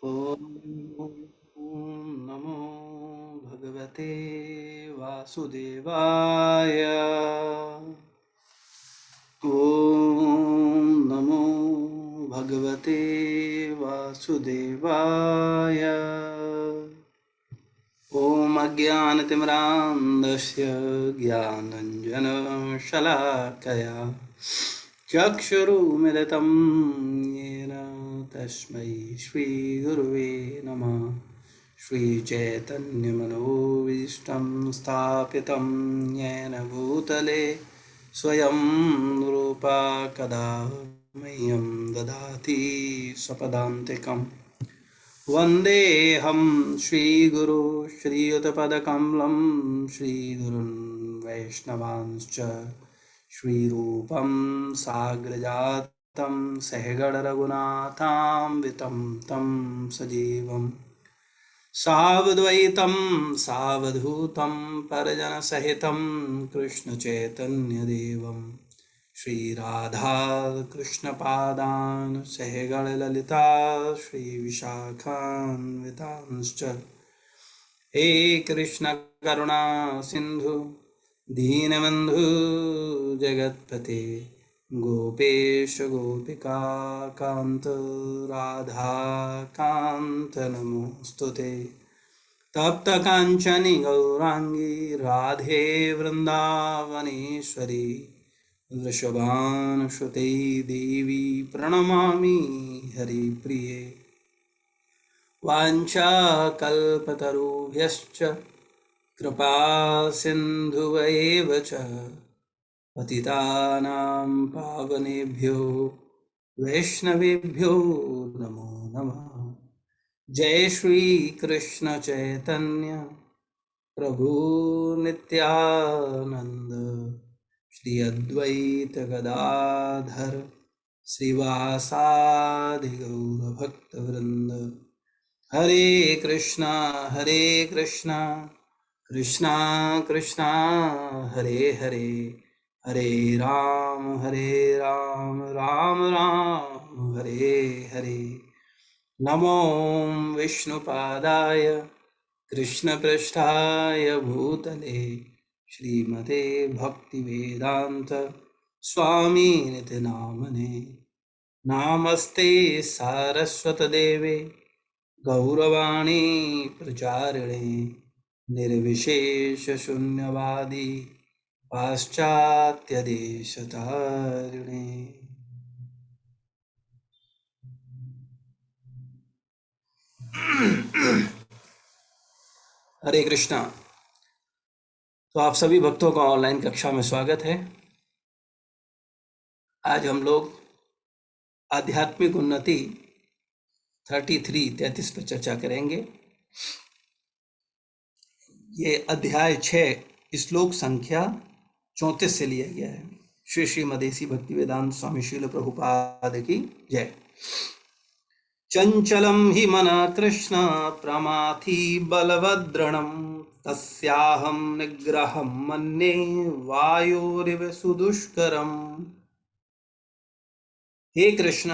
ॐ नमो भगवते वासुदेवाय। ॐ नमो भगवते वासुदेवाय। ॐ अज्ञानतिमिरान्धस्य ज्ञानञ्जनशलाकया चक्षुरुमिलितं येन तस्मै श्रीगुरुवे नमः। श्रीचैतन्यमनोभीष्टं स्थापितं येन भूतले स्वयं रूपा कदा मह्यं ददाति स्वपदान्तिकम्। वन्देऽहं श्रीगुरो श्रीयुतपदकमलं श्रीगुरुन् वैष्णवांश्च श्रीरूपं साग्रजातं सहगणरघुनाथान्वितं तं सजीवं सावद्वैतं सावधूतं परिजनसहितं कृष्णचैतन्यदेवं श्रीराधा कृष्णपादान् सहगणललिता श्रीविशाखान्वितांश्च। हे कृष्ण करुणा सिंधु दीनबन्धु जगत्पते गोपेश गोपिका कान्त राधा कान्त नमोस्तुते। तप्त कांचनी गौरांगी राधे वृंदावनेश्वरी वृषभानुसुते देवी प्रणमामि हरिप्रिये। वाञ्छाकल्पतरुभ्यश्च कृपा सिन्धुवैव च पतितानां पावनेभ्यो वैष्णवेभ्यो नमो नमः। जय श्री कृष्ण चैतन्य प्रभु नित्यानंद श्री अद्वैत गदाधर श्रीवासादि गौर भक्त वृंद। हरे कृष्णा कृष्णा कृष्णा हरे हरे, हरे राम राम राम हरे हरे। नमो विष्णुपादाय कृष्णपृष्ठाय भूतले श्रीमते भक्तिवेदांत स्वामीनिति नामने। नामस्ते सारस्वतदेवे गौरवाणी प्रचारिणे निर्विशेषशून्यवादी पाश्चात्यदेशतारिणे। हरे कृष्णा। तो आप सभी भक्तों का ऑनलाइन कक्षा में स्वागत है। आज हम लोग आध्यात्मिक उन्नति 33 पर चर्चा करेंगे। ये अध्याय 6 श्लोक संख्या 34 से लिया गया है। श्री श्रीमदेसी भक्ति वेदांत स्वामी शील प्रभुपाद की जय। चंचलम हि मन कृष्ण प्रमाथि बलवद्रणम तस्याहं निग्रहं मन्ये वायोरिव सुदुष्करम। हे कृष्ण,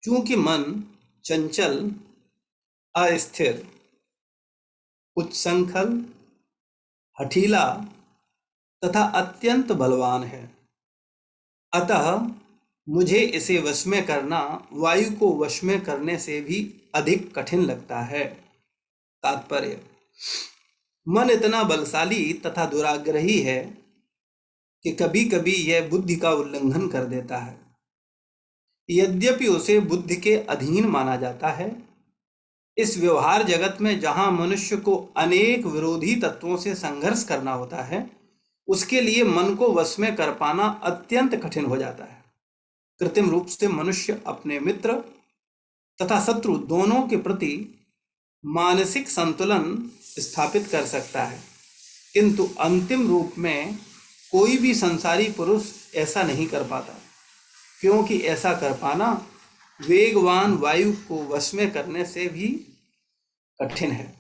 चूंकि मन चंचल, अस्थिर, उच्छृंखल, हठीला तथा अत्यंत बलवान है, अतः मुझे इसे वश में करना वायु को वश में करने से भी अधिक कठिन लगता है। तात्पर्य: मन इतना बलशाली तथा दुराग्रही है कि कभी कभी यह बुद्धि का उल्लंघन कर देता है। यद्यपि उसे बुद्धि के अधीन माना जाता है, इस व्यवहार जगत में जहां मनुष्य को अनेक विरोधी तत्वों से संघर्ष करना होता है, उसके लिए मन को वश में कर पाना अत्यंत कठिन हो जाता है। कृत्रिम रूप से मनुष्य अपने मित्र तथा शत्रु दोनों के प्रति मानसिक संतुलन स्थापित कर सकता है, किंतु अंतिम रूप में कोई भी संसारी पुरुष ऐसा नहीं कर पाता, क्योंकि ऐसा कर पाना वेगवान वायु को वश में करने से भी कठिन है।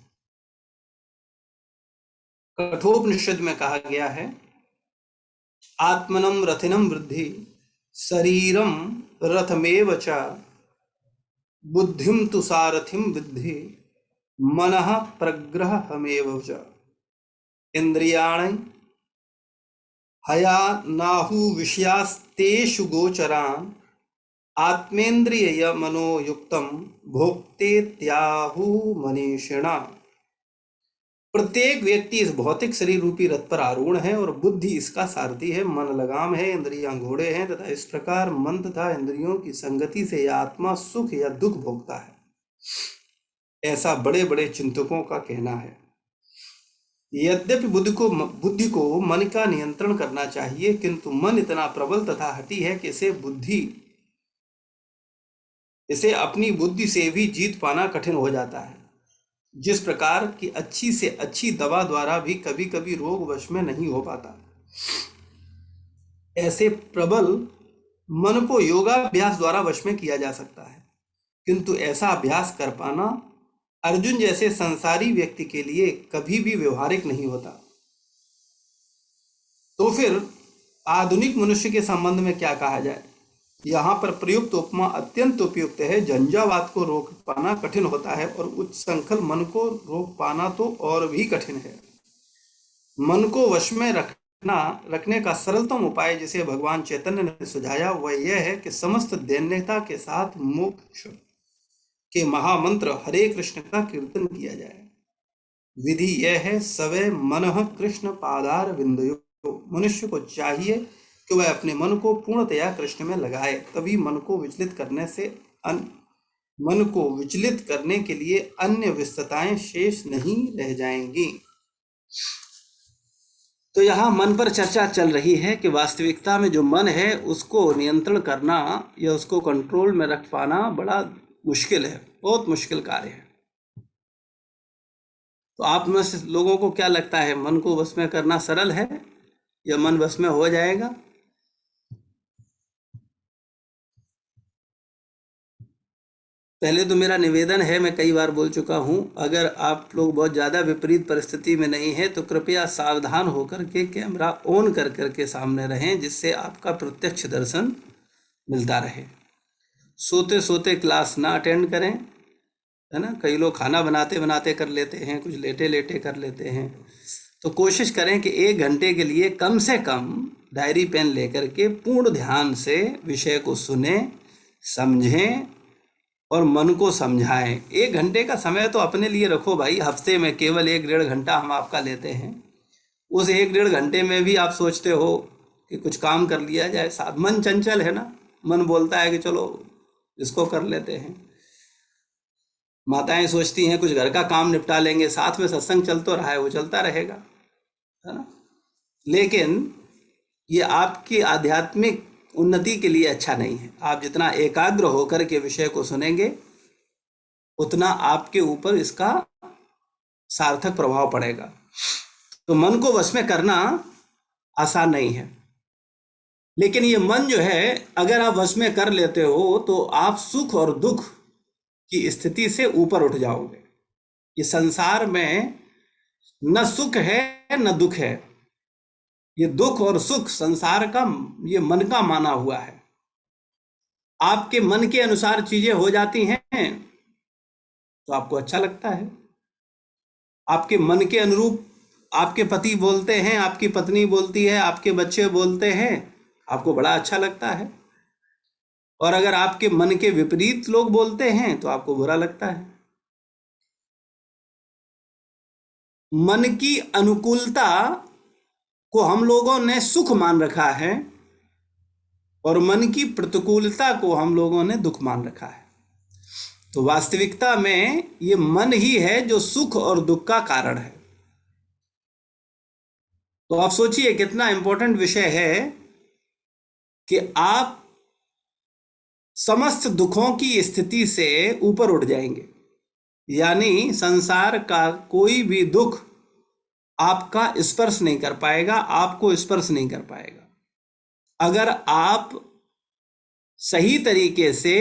कठोपनिषद में कहा गया है, आत्मनम रथिनम वृद्धि शरीरम रथमेव च बुद्धिम तु सारथिम विद्धि मनः प्रग्रहमेव च इंद्रियाणि हया नाहु विषयास्तेषु गोचरान् आत्मेन्द्रिय मनोयुक्तम भोक्तेत्याहु मनीषिणा। प्रत्येक व्यक्ति इस भौतिक शरीर रूपी रथ पर आरूढ़ है और बुद्धि इसका सारथी है, मन लगाम है, इंद्रियां घोड़े हैं तथा इस प्रकार मन तथा इंद्रियों की संगति से यह आत्मा सुख या दुख भोगता है, ऐसा बड़े बड़े चिंतकों का कहना है। यद्यपि बुद्धि को मन का नियंत्रण करना चाहिए, किंतु मन इतना प्रबल तथा हठी है कि इसे अपनी बुद्धि से भी जीत पाना कठिन हो जाता है। जिस प्रकार की अच्छी से अच्छी दवा द्वारा भी कभी कभी रोग वश में नहीं हो पाता, ऐसे प्रबल मन को योगाभ्यास द्वारा वश में किया जा सकता है, किंतु ऐसा अभ्यास कर पाना अर्जुन जैसे संसारी व्यक्ति के लिए कभी भी व्यवहारिक नहीं होता। तो फिर आधुनिक मनुष्य के संबंध में क्या कहा जाए? यहाँ पर प्रयुक्त उपमा अत्यंत उपयुक्त है। झंझावात को रोक पाना कठिन होता है और उच्च संखल मन को रोक पाना तो और भी कठिन है। मन को वश में रखने का सरलतम उपाय जिसे भगवान चैतन्य ने सुझाया वह यह है कि समस्त दैन्यता के साथ मोक्ष के महामंत्र हरे कृष्ण का कीर्तन किया जाए। विधि यह है, सवै मनः कृष्ण पादार विंदयो। मनुष्य को चाहिए कि वह अपने मन को पूर्णतया कृष्ण में लगाए, तभी मन को विचलित करने के लिए अन्य विस्तताएं शेष नहीं रह जाएंगी। तो यहाँ मन पर चर्चा चल रही है कि वास्तविकता में जो मन है उसको नियंत्रण करना या उसको कंट्रोल में रख पाना बड़ा मुश्किल है, बहुत मुश्किल कार्य है। तो आप में से लोगों को क्या लगता है, मन को वश में करना सरल है या मन वश में हो जाएगा? पहले तो मेरा निवेदन है, मैं कई बार बोल चुका हूं, अगर आप लोग बहुत ज़्यादा विपरीत परिस्थिति में नहीं है तो कृपया सावधान होकर के कैमरा ऑन कर करके सामने रहें, जिससे आपका प्रत्यक्ष दर्शन मिलता रहे। सोते सोते क्लास ना अटेंड करें, है ना। कई लोग खाना बनाते बनाते कर लेते हैं, कुछ लेटे लेटे कर लेते हैं। तो कोशिश करें कि 1 घंटे के लिए कम से कम डायरी पेन लेकर के पूर्ण ध्यान से विषय को सुने, समझें और मन को समझाएं। 1 घंटे का समय तो अपने लिए रखो भाई। हफ्ते में केवल 1-1.5 घंटा हम आपका लेते हैं। उस 1-1.5 घंटे में भी आप सोचते हो कि कुछ काम कर लिया जाए। साथ मन चंचल है ना, मन बोलता है कि चलो इसको कर लेते हैं। माताएं सोचती हैं कुछ घर का काम निपटा लेंगे, साथ में सत्संग चल तो रहा है, वो चलता रहेगा, है ना। लेकिन ये आपकी आध्यात्मिक उन्नति के लिए अच्छा नहीं है। आप जितना एकाग्र होकर के विषय को सुनेंगे उतना आपके ऊपर इसका सार्थक प्रभाव पड़ेगा। तो मन को वश में करना आसान नहीं है, लेकिन ये मन जो है अगर आप वश में कर लेते हो तो आप सुख और दुख की स्थिति से ऊपर उठ जाओगे। ये संसार में न सुख है न दुख है। ये दुख और सुख संसार का, ये मन का माना हुआ है। आपके मन के अनुसार चीजें हो जाती हैं तो आपको अच्छा लगता है। आपके मन के अनुरूप आपके पति बोलते हैं, आपकी पत्नी बोलती है, आपके बच्चे बोलते हैं, आपको बड़ा अच्छा लगता है। और अगर आपके मन के विपरीत लोग बोलते हैं तो आपको बुरा लगता है। मन की अनुकूलता को हम लोगों ने सुख मान रखा है और मन की प्रतिकूलता को हम लोगों ने दुख मान रखा है। तो वास्तविकता में ये मन ही है जो सुख और दुख का कारण है। तो आप सोचिए कितना इंपॉर्टेंट विषय है कि आप समस्त दुखों की स्थिति से ऊपर उठ जाएंगे। यानी संसार का कोई भी दुख आपका स्पर्श नहीं कर पाएगा, आपको स्पर्श नहीं कर पाएगा। अगर आप सही तरीके से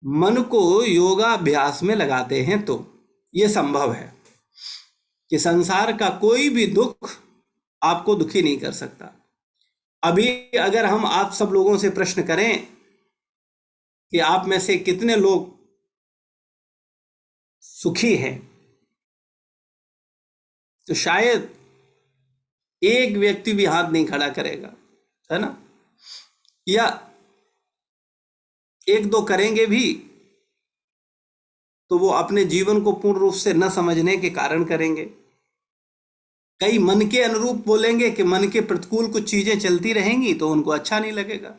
मन को योगाभ्यास में लगाते हैं तो यह संभव है कि संसार का कोई भी दुख आपको दुखी नहीं कर सकता। अभी अगर हम आप सब लोगों से प्रश्न करें कि आप में से कितने लोग सुखी हैं, तो शायद एक व्यक्ति भी हाथ नहीं खड़ा करेगा, है ना? या एक दो करेंगे भी तो वो अपने जीवन को पूर्ण रूप से न समझने के कारण करेंगे। कई मन के अनुरूप बोलेंगे कि मन के प्रतिकूल कुछ चीजें चलती रहेंगी तो उनको अच्छा नहीं लगेगा।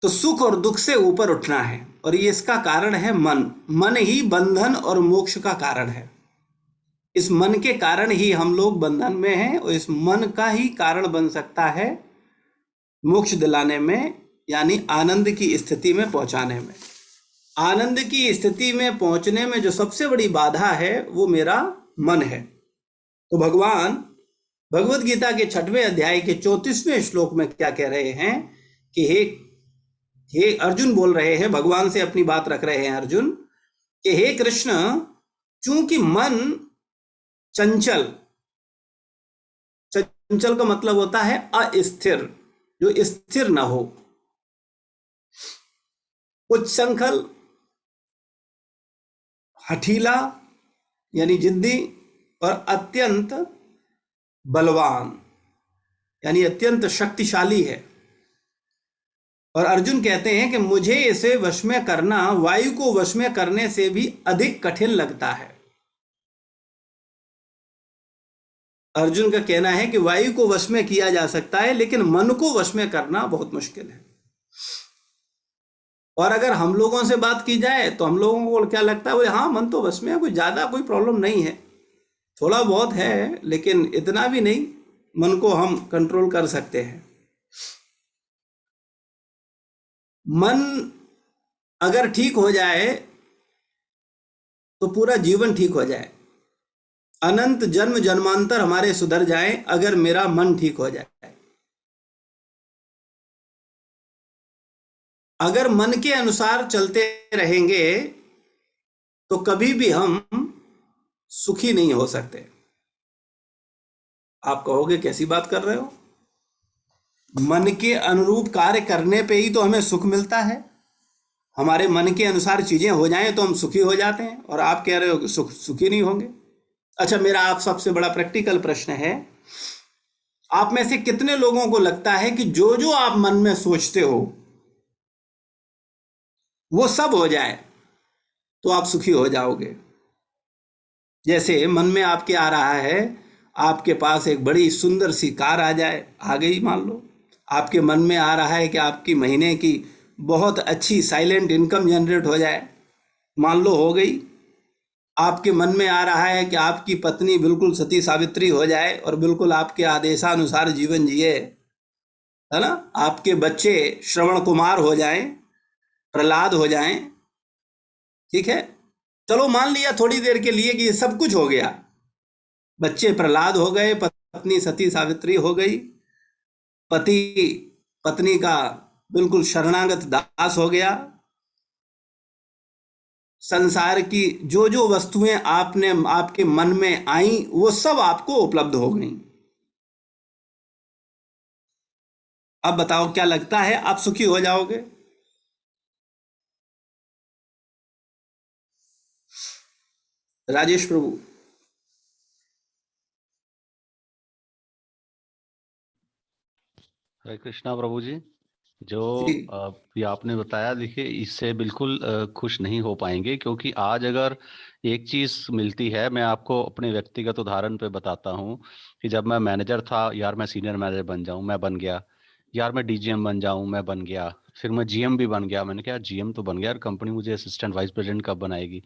तो सुख और दुख से ऊपर उठना है, और ये इसका कारण है मन। मन ही बंधन और मोक्ष का कारण है। इस मन के कारण ही हम लोग बंधन में हैं, और इस मन का ही कारण बन सकता है मोक्ष दिलाने में, यानी आनंद की स्थिति में पहुंचाने में। आनंद की स्थिति में पहुंचने में जो सबसे बड़ी बाधा है वो मेरा मन है। तो भगवान भगवत गीता के 6वें अध्याय के 34वें श्लोक में क्या कह रहे हैं कि हे अर्जुन बोल रहे हैं, भगवान से अपनी बात रख रहे हैं अर्जुन, कि हे कृष्ण, चूंकि मन चंचल, चंचल का मतलब होता है अस्थिर, जो स्थिर ना हो, उच्छृंखल, हठीला यानी जिद्दी, और अत्यंत बलवान यानी अत्यंत शक्तिशाली है। और अर्जुन कहते हैं कि मुझे इसे वश में करना वायु को वश में करने से भी अधिक कठिन लगता है। अर्जुन का कहना है कि वायु को वश में किया जा सकता है, लेकिन मन को वश में करना बहुत मुश्किल है। और अगर हम लोगों से बात की जाए तो हम लोगों को क्या लगता है, हाँ मन तो वश में है, कोई ज्यादा कोई प्रॉब्लम नहीं है, थोड़ा बहुत है लेकिन इतना भी नहीं, मन को हम कंट्रोल कर सकते हैं। मन अगर ठीक हो जाए तो पूरा जीवन ठीक हो जाए। अनंत जन्म जन्मांतर हमारे सुधर जाए अगर मेरा मन ठीक हो जाए। अगर मन के अनुसार चलते रहेंगे तो कभी भी हम सुखी नहीं हो सकते। आप कहोगे कैसी बात कर रहे हो? मन के अनुरूप कार्य करने पे ही तो हमें सुख मिलता है। हमारे मन के अनुसार चीजें हो जाएं तो हम सुखी हो जाते हैं, और आप कह रहे हो कि सुखी नहीं होंगे। अच्छा, मेरा आप सबसे बड़ा प्रैक्टिकल प्रश्न है, आप में से कितने लोगों को लगता है कि जो जो आप मन में सोचते हो वो सब हो जाए तो आप सुखी हो जाओगे? जैसे मन में आपके आ रहा है, आपके पास एक बड़ी सुंदर सी कार आ जाए, आ गई मान लो। आपके मन में आ रहा है कि आपकी महीने की बहुत अच्छी साइलेंट इनकम जनरेट हो जाए, मान लो हो गई। आपके मन में आ रहा है कि आपकी पत्नी बिल्कुल सती सावित्री हो जाए और बिल्कुल आपके आदेशानुसार जीवन जिए, है ना? आपके बच्चे श्रवण कुमार हो जाएं, प्रहलाद हो जाएं, ठीक है? चलो मान लिया थोड़ी देर के लिए कि ये सब कुछ हो गया, बच्चे प्रहलाद हो गए, पत्नी सती सावित्री हो गई, पति पत्नी का बिल्कुल शरणागत दास हो गया, संसार की जो जो वस्तुएं आपने आपके मन में आई वो सब आपको उपलब्ध हो गई। अब बताओ क्या लगता है आप सुखी हो जाओगे? राजेश प्रभु। हरे कृष्णा प्रभु जी। जो जी ये आपने बताया, देखिए इससे बिल्कुल खुश नहीं हो पाएंगे, क्योंकि आज अगर एक चीज मिलती है, मैं आपको अपने व्यक्तिगत उदाहरण पे बताता हूँ कि जब मैं मैनेजर था, यार मैं सीनियर मैनेजर बन जाऊं, मैं बन गया। यार मैं डीजीएम बन जाऊं, मैं बन गया। फिर मैं जीएम भी बन गया। मैंने कहा जीएम तो बन गया, यार कंपनी मुझे असिस्टेंट वाइस प्रेसिडेंट कब बनाएगी?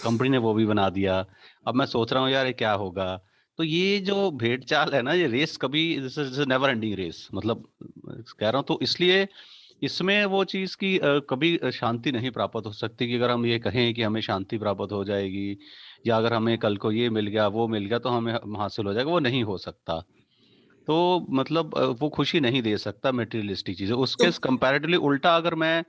कंपनी ने वो भी बना दिया। अब मैं सोच रहा हूँ यार ये क्या होगा। तो ये जो भेड़ चाल है ना, ये रेस कभी, this is never ending race, मतलब कह रहा हूँ। तो इसलिए इसमें वो चीज की कभी शांति नहीं प्राप्त हो सकती कि अगर हम ये कहें कि हमें शांति प्राप्त हो जाएगी, या अगर हमें कल को ये मिल गया वो मिल गया तो हमें हासिल हो जाएगा, वो नहीं हो सकता। तो मतलब वो खुशी नहीं दे सकता मेटीरियलिस्टिक चीजें। तो उसके कंपैरेटिवली उल्टा, अगर मैं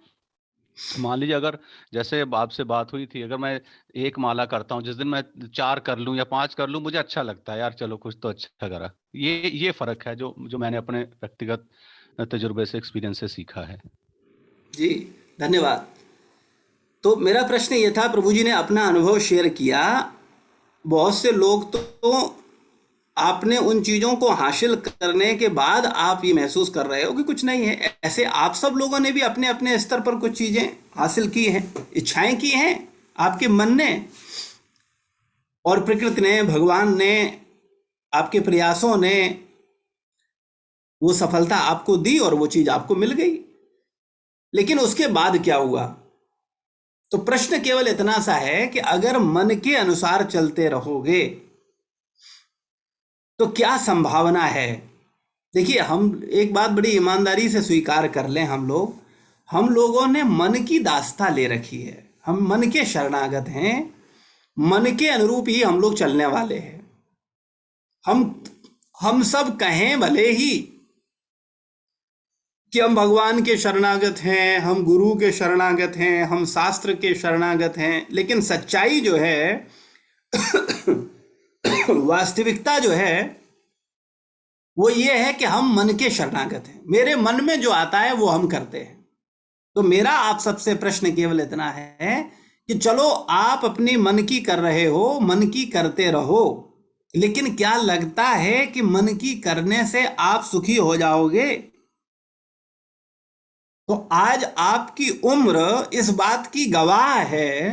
मान लीजिए, अगर जैसे आपसे बात हुई थी, अगर मैं एक माला करता हूँ, जिस दिन मैं 4 कर लूं या 5 कर लूं, मुझे अच्छा लगता है, यार चलो कुछ तो अच्छा करा। ये फर्क है जो जो मैंने अपने व्यक्तिगत तजुर्बे से, एक्सपीरियंस से सीखा है। जी धन्यवाद। तो मेरा प्रश्न ये था, प्रभु जी ने अपना अनुभव शेयर किया, बहुत से लोग तो आपने उन चीज़ों को हासिल करने के बाद आप ये महसूस कर रहे हो कि कुछ नहीं है। ऐसे आप सब लोगों ने भी अपने अपने स्तर पर कुछ चीज़ें हासिल की हैं, इच्छाएं की हैं आपके मन ने, और प्रकृति ने, भगवान ने, आपके प्रयासों ने वो सफलता आपको दी और वो चीज़ आपको मिल गई। लेकिन उसके बाद क्या हुआ? तो प्रश्न केवल इतना सा है कि अगर मन के अनुसार चलते रहोगे तो क्या संभावना है। देखिए, हम एक बात बड़ी ईमानदारी से स्वीकार कर लें, हम लोगों ने मन की दास्ता ले रखी है। हम मन के शरणागत हैं, मन के अनुरूप ही हम लोग चलने वाले हैं। हम सब कहें भले ही कि हम भगवान के शरणागत हैं, हम गुरु के शरणागत हैं, हम शास्त्र के शरणागत हैं, लेकिन सच्चाई जो है वास्तविकता जो है वो ये है कि हम मन के शरणागत हैं। मेरे मन में जो आता है वो हम करते हैं। तो मेरा आप सबसे प्रश्न केवल इतना है कि चलो, आप अपनी मन की कर रहे हो, मन की करते रहो, लेकिन क्या लगता है कि मन की करने से आप सुखी हो जाओगे? तो आज आपकी उम्र इस बात की गवाह है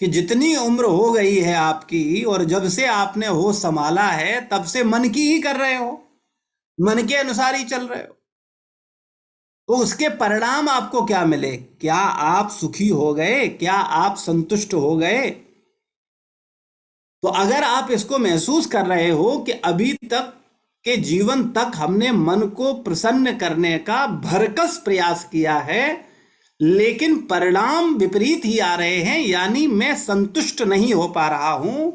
कि जितनी उम्र हो गई है आपकी, और जब से आपने होश संभाला है तब से मन की ही कर रहे हो, मन के अनुसार ही चल रहे हो। तो उसके परिणाम आपको क्या मिले? क्या आप सुखी हो गए? क्या आप संतुष्ट हो गए? तो अगर आप इसको महसूस कर रहे हो कि अभी तक के जीवन तक हमने मन को प्रसन्न करने का भरकस प्रयास किया है, लेकिन परिणाम विपरीत ही आ रहे हैं, यानी मैं संतुष्ट नहीं हो पा रहा हूं,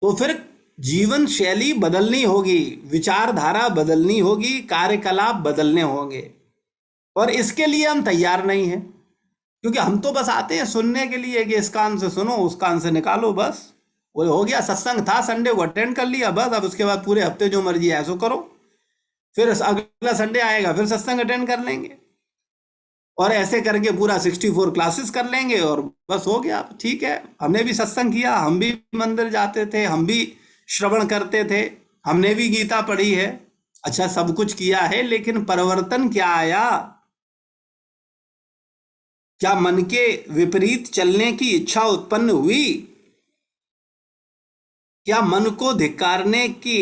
तो फिर जीवन शैली बदलनी होगी, विचारधारा बदलनी होगी, कार्यकलाप बदलने होंगे। और इसके लिए हम तैयार नहीं हैं, क्योंकि हम तो बस आते हैं सुनने के लिए कि इस कान से सुनो, उस कान से निकालो, बस वो हो गया। सत्संग था, संडे को अटेंड कर लिया, बस। अब उसके बाद पूरे हफ्ते जो मर्जी है सो करो, फिर अगला संडे आएगा फिर सत्संग अटेंड कर लेंगे, और ऐसे करके पूरा 64 क्लासेस कर लेंगे और बस हो गया। ठीक है, हमने भी सत्संग किया, हम भी मंदिर जाते थे, हम भी श्रवण करते थे, हमने भी गीता पढ़ी है, अच्छा सब कुछ किया है, लेकिन परिवर्तन क्या आया? क्या मन के विपरीत चलने की इच्छा उत्पन्न हुई? क्या मन को धिक्कारने की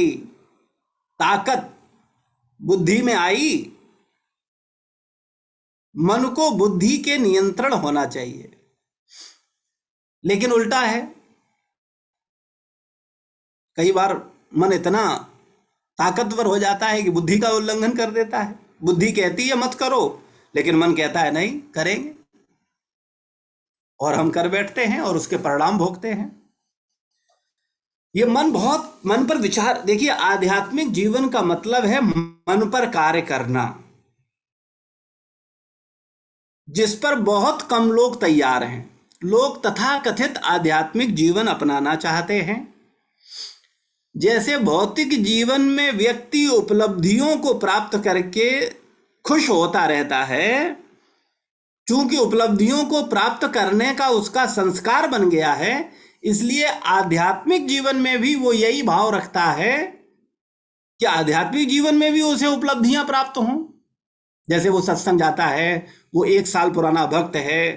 ताकत बुद्धि में आई? मन को बुद्धि के नियंत्रण होना चाहिए, लेकिन उल्टा है। कई बार मन इतना ताकतवर हो जाता है कि बुद्धि का उल्लंघन कर देता है। बुद्धि कहती है मत करो, लेकिन मन कहता है नहीं करेंगे, और हम कर बैठते हैं और उसके परिणाम भोगते हैं। ये मन पर विचार, देखिए, आध्यात्मिक जीवन का मतलब है मन पर कार्य करना, जिस पर बहुत कम लोग तैयार हैं। लोग तथाकथित आध्यात्मिक जीवन अपनाना चाहते हैं। जैसे भौतिक जीवन में व्यक्ति उपलब्धियों को प्राप्त करके खुश होता रहता है, चूंकि उपलब्धियों को प्राप्त करने का उसका संस्कार बन गया है, इसलिए आध्यात्मिक जीवन में भी वो यही भाव रखता है कि आध्यात्मिक जीवन में भी उसे उपलब्धियां प्राप्त हों। जैसे वो सत्संग जाता है, वो 1 साल पुराना भक्त है,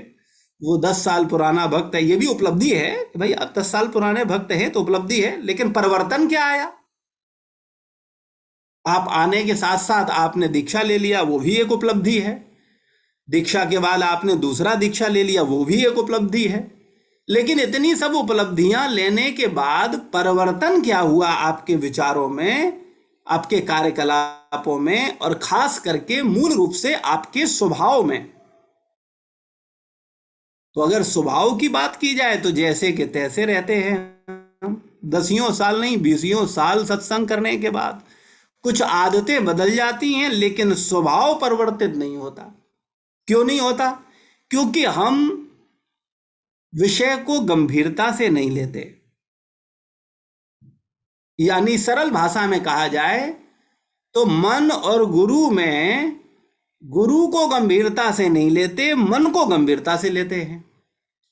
वो 10 साल पुराना भक्त है, ये भी उपलब्धि है कि भाई अब 10 साल पुराने भक्त हैं तो उपलब्धि है। लेकिन परिवर्तन क्या आया? आप आने के साथ साथ आपने दीक्षा ले लिया, वो भी एक उपलब्धि है। दीक्षा के बाद आपने दूसरा दीक्षा ले लिया, वो भी एक उपलब्धि है। लेकिन इतनी सब उपलब्धियां लेने के बाद परिवर्तन क्या हुआ आपके विचारों में, आपके कार्यकलापों में, और खास करके मूल रूप से आपके स्वभाव में? तो अगर स्वभाव की बात की जाए तो जैसे कि तैसे रहते हैं हम। 10 साल नहीं, 20 साल सत्संग करने के बाद कुछ आदतें बदल जाती हैं, लेकिन स्वभाव परिवर्तित नहीं होता। क्यों नहीं होता? क्योंकि हम विषय को गंभीरता से नहीं लेते। यानी सरल भाषा में कहा जाए तो मन और गुरु में गुरु को गंभीरता से नहीं लेते, मन को गंभीरता से लेते हैं।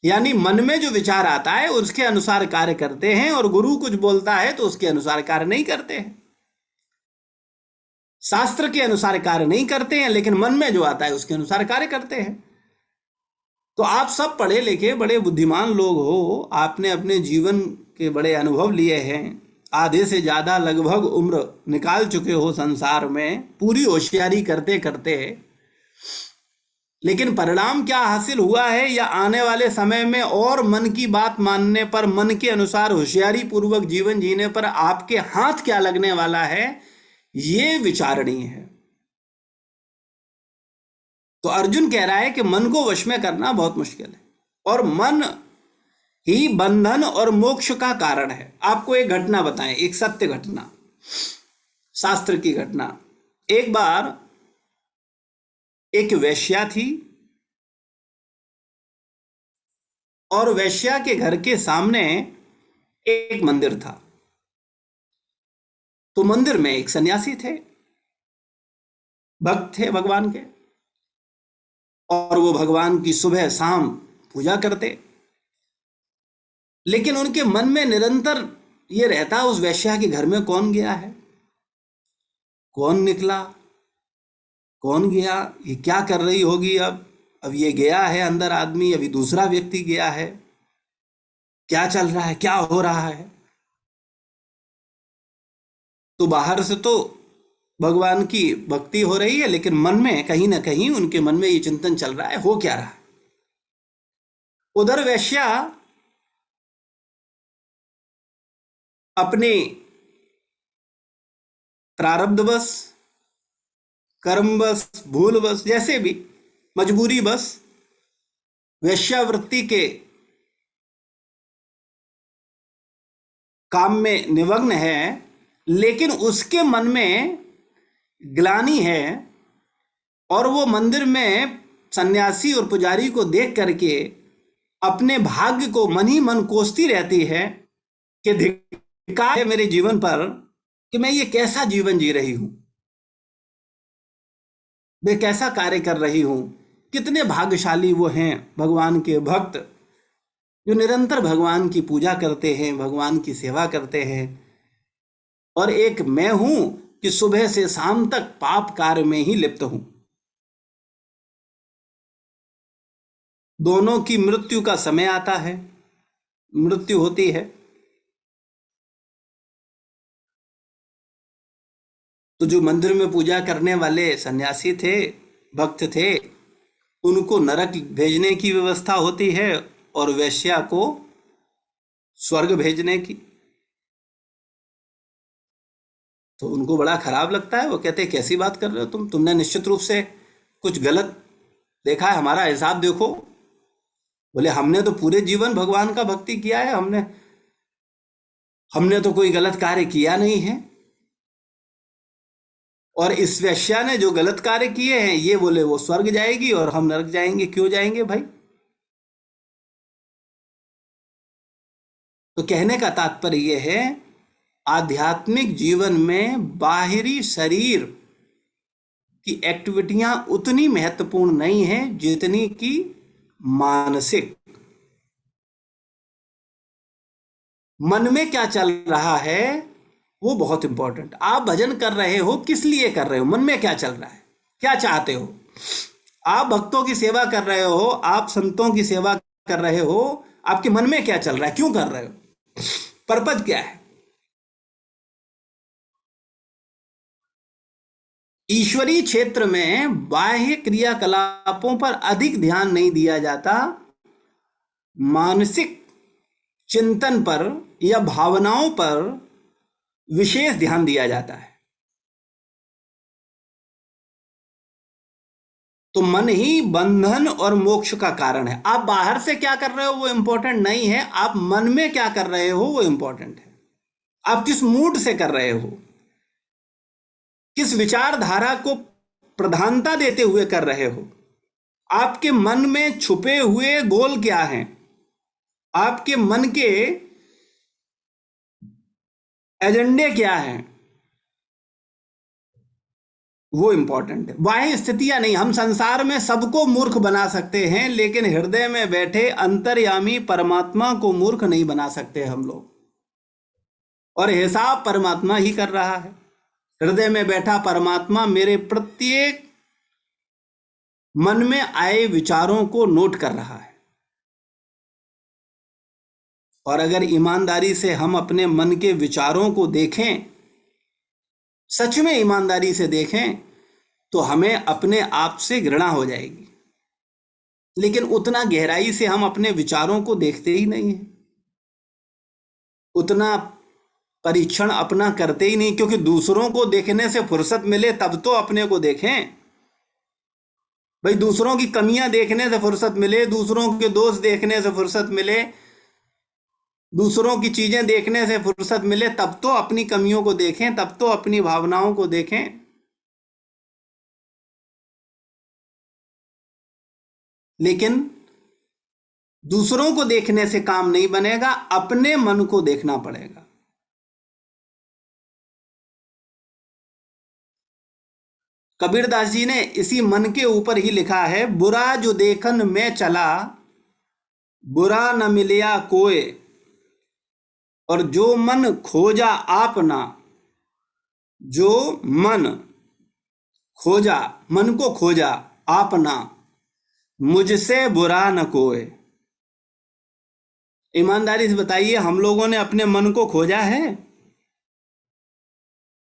यानी मन में जो विचार आता है उसके अनुसार कार्य करते हैं, और गुरु कुछ बोलता है तो उसके अनुसार कार्य नहीं करते हैं। शास्त्र के अनुसार कार्य नहीं करते हैं, लेकिन मन में जो आता है उसके अनुसार कार्य करते हैं। तो आप सब पढ़े लिखे बड़े बुद्धिमान लोग हो, आपने अपने जीवन के बड़े अनुभव लिए हैं, आधे से ज्यादा लगभग उम्र निकाल चुके हो संसार में पूरी होशियारी करते करते, लेकिन परिणाम क्या हासिल हुआ है या आने वाले समय में और मन की बात मानने पर, मन के अनुसार होशियारी पूर्वक जीवन जीने पर आपके हाथ क्या लगने वाला है, ये विचारणीय है। तो अर्जुन कह रहा है कि मन को वश में करना बहुत मुश्किल है, और मन ही बंधन और मोक्ष का कारण है। आपको एक घटना बताएं, एक सत्य घटना, शास्त्र की घटना। एक बार एक वेश्या थी, और वेश्या के घर के सामने एक मंदिर था। तो मंदिर में एक सन्यासी थे, भक्त थे भगवान के, और वो भगवान की सुबह शाम पूजा करते। लेकिन उनके मन में निरंतर ये रहता, उस वेश्या के घर में कौन गया है, कौन निकला, कौन गया, ये क्या कर रही होगी, अब ये गया है अंदर आदमी, अभी दूसरा व्यक्ति गया है, क्या चल रहा है, क्या हो रहा है। तो बाहर से तो भगवान की भक्ति हो रही है, लेकिन मन में कहीं ना कहीं उनके मन में ये चिंतन चल रहा है, हो क्या रहा है। उधर वेश्या अपने प्रारब्धवश, कर्मवश, भूलवश, जैसे भी मजबूरी बस वेश्यावृत्ति के काम में निमग्न है, लेकिन उसके मन में ग्लानि है, और वो मंदिर में सन्यासी और पुजारी को देख करके अपने भाग्य को मन ही मन कोसती रहती है कि धिक्कार है मेरे जीवन पर, कि मैं ये कैसा जीवन जी रही हूं, मैं कैसा कार्य कर रही हूं। कितने भाग्यशाली वो हैं भगवान के भक्त, जो निरंतर भगवान की पूजा करते हैं, भगवान की सेवा करते हैं, और एक मैं हूं कि सुबह से शाम तक पाप कार्य में ही लिप्त हूं। दोनों की मृत्यु का समय आता है, मृत्यु होती है। तो जो मंदिर में पूजा करने वाले सन्यासी थे, भक्त थे, उनको नरक भेजने की व्यवस्था होती है, और वैश्या को स्वर्ग भेजने की। तो उनको बड़ा खराब लगता है, वो कहते हैं कैसी बात कर रहे हो तुमने निश्चित रूप से कुछ गलत देखा है, हमारा हिसाब देखो। बोले हमने तो पूरे जीवन भगवान का भक्ति किया है, हमने हमने तो कोई गलत कार्य किया नहीं है, और इस वेश्या ने जो गलत कार्य किए हैं, ये बोले वो स्वर्ग जाएगी और हम नरक जाएंगे। क्यों जाएंगे भाई। तो कहने का तात्पर्य यह है, आध्यात्मिक जीवन में बाहरी शरीर की एक्टिविटियां उतनी महत्वपूर्ण नहीं है जितनी कि मानसिक। मन में क्या चल रहा है वो बहुत इंपॉर्टेंट। आप भजन कर रहे हो, किस लिए कर रहे हो, मन में क्या चल रहा है, क्या चाहते हो। आप भक्तों की सेवा कर रहे हो, आप संतों की सेवा कर रहे हो, आपके मन में क्या चल रहा है, क्यों कर रहे हो, पर्पज क्या है। ईश्वरीय क्षेत्र में बाह्य क्रियाकलापों पर अधिक ध्यान नहीं दिया जाता, मानसिक चिंतन पर या भावनाओं पर विशेष ध्यान दिया जाता है। तो मन ही बंधन और मोक्ष का कारण है। आप बाहर से क्या कर रहे हो वो इंपॉर्टेंट नहीं है, आप मन में क्या कर रहे हो वो इंपॉर्टेंट है। आप किस मूड से कर रहे हो, किस विचारधारा को प्रधानता देते हुए कर रहे हो, आपके मन में छुपे हुए गोल क्या हैं, आपके मन के एजेंडे क्या हैं। वो इंपॉर्टेंट है। बाह्य स्थितियां नहीं, हम संसार में सबको मूर्ख बना सकते हैं, लेकिन हृदय में बैठे अंतर्यामी परमात्मा को मूर्ख नहीं बना सकते हम लोग। और हिसाब परमात्मा ही कर रहा है। हृदय में बैठा परमात्मा मेरे प्रत्येक मन में आए विचारों को नोट कर रहा है। और अगर ईमानदारी से हम अपने मन के विचारों को देखें, सच में ईमानदारी से देखें, तो हमें अपने आप से घृणा हो जाएगी। लेकिन उतना गहराई से हम अपने विचारों को देखते ही नहीं हैं, उतना परीक्षण अपना करते ही नहीं, क्योंकि दूसरों को देखने से फुर्सत मिले तब तो अपने को देखें। भाई, दूसरों की कमियां देखने से फुर्सत मिले, दूसरों के दोष देखने से फुर्सत मिले, दूसरों की चीजें देखने से फुर्सत मिले, तब तो अपनी कमियों को देखें, तब तो अपनी भावनाओं को देखें। लेकिन दूसरों को देखने से काम नहीं बनेगा, अपने मन को देखना पड़ेगा। कबीरदास जी ने इसी मन के ऊपर ही लिखा है, बुरा जो देखन में चला, बुरा न मिलिया कोय, और जो मन खोजा आपना, जो मन खोजा, मन को खोजा आपना, मुझसे बुरा न कोय। ईमानदारी से बताइए, हम लोगों ने अपने मन को खोजा है?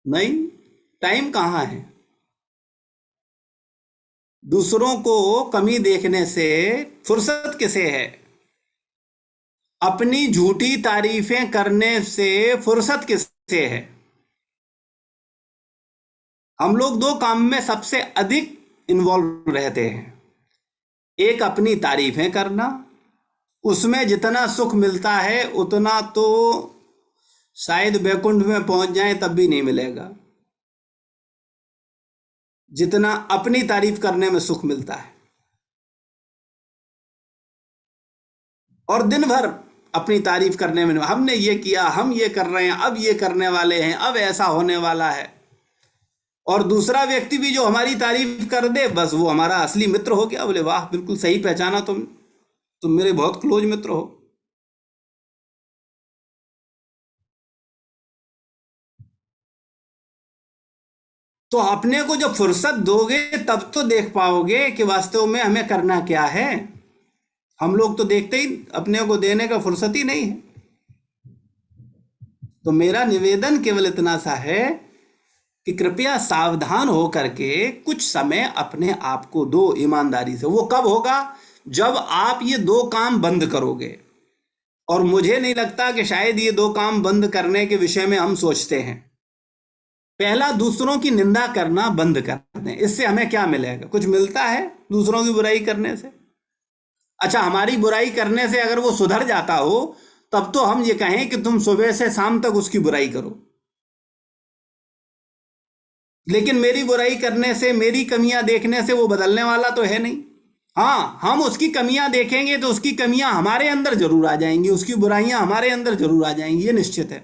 नहीं। टाइम कहाँ है? दूसरों को कमी देखने से फुर्सत किसे है? अपनी झूठी तारीफें करने से फुर्सत किसे है? हम लोग दो काम में सबसे अधिक इन्वॉल्व रहते हैं। एक अपनी तारीफें करना, उसमें जितना सुख मिलता है उतना तो शायद वैकुंठ में पहुंच जाए तब भी नहीं मिलेगा, जितना अपनी तारीफ करने में सुख मिलता है। और दिन भर अपनी तारीफ करने में, हमने ये किया, हम ये कर रहे हैं, अब ये करने वाले हैं, अब ऐसा होने वाला है। और दूसरा व्यक्ति भी जो हमारी तारीफ कर दे, बस वो हमारा असली मित्र हो गया। बोले वाह, बिल्कुल सही पहचाना तुम मेरे बहुत क्लोज मित्र हो। तो अपने को जब फुर्सत दोगे तब तो देख पाओगे कि वास्तव में हमें करना क्या है। हम लोग तो देखते ही अपने को देने का फुर्सत ही नहीं है। तो मेरा निवेदन केवल इतना सा है कि कृपया सावधान हो करके कुछ समय अपने आप को दो ईमानदारी से। वो कब होगा? जब आप ये दो काम बंद करोगे। और मुझे नहीं लगता कि शायद ये दो काम बंद करने के विषय में हम सोचते हैं। पहला, दूसरों की निंदा करना बंद कर दें। इससे हमें क्या मिलेगा? कुछ मिलता है दूसरों की बुराई करने से? अच्छा, हमारी बुराई करने से अगर वो सुधर जाता हो तब तो हम ये कहें कि तुम सुबह से शाम तक उसकी बुराई करो। लेकिन मेरी बुराई करने से, मेरी कमियां देखने से वो बदलने वाला तो है नहीं। हाँ, हम उसकी कमियां देखेंगे तो उसकी कमियां हमारे अंदर जरूर आ जाएंगी, उसकी बुराइयां हमारे अंदर जरूर आ जाएंगी, ये निश्चित है।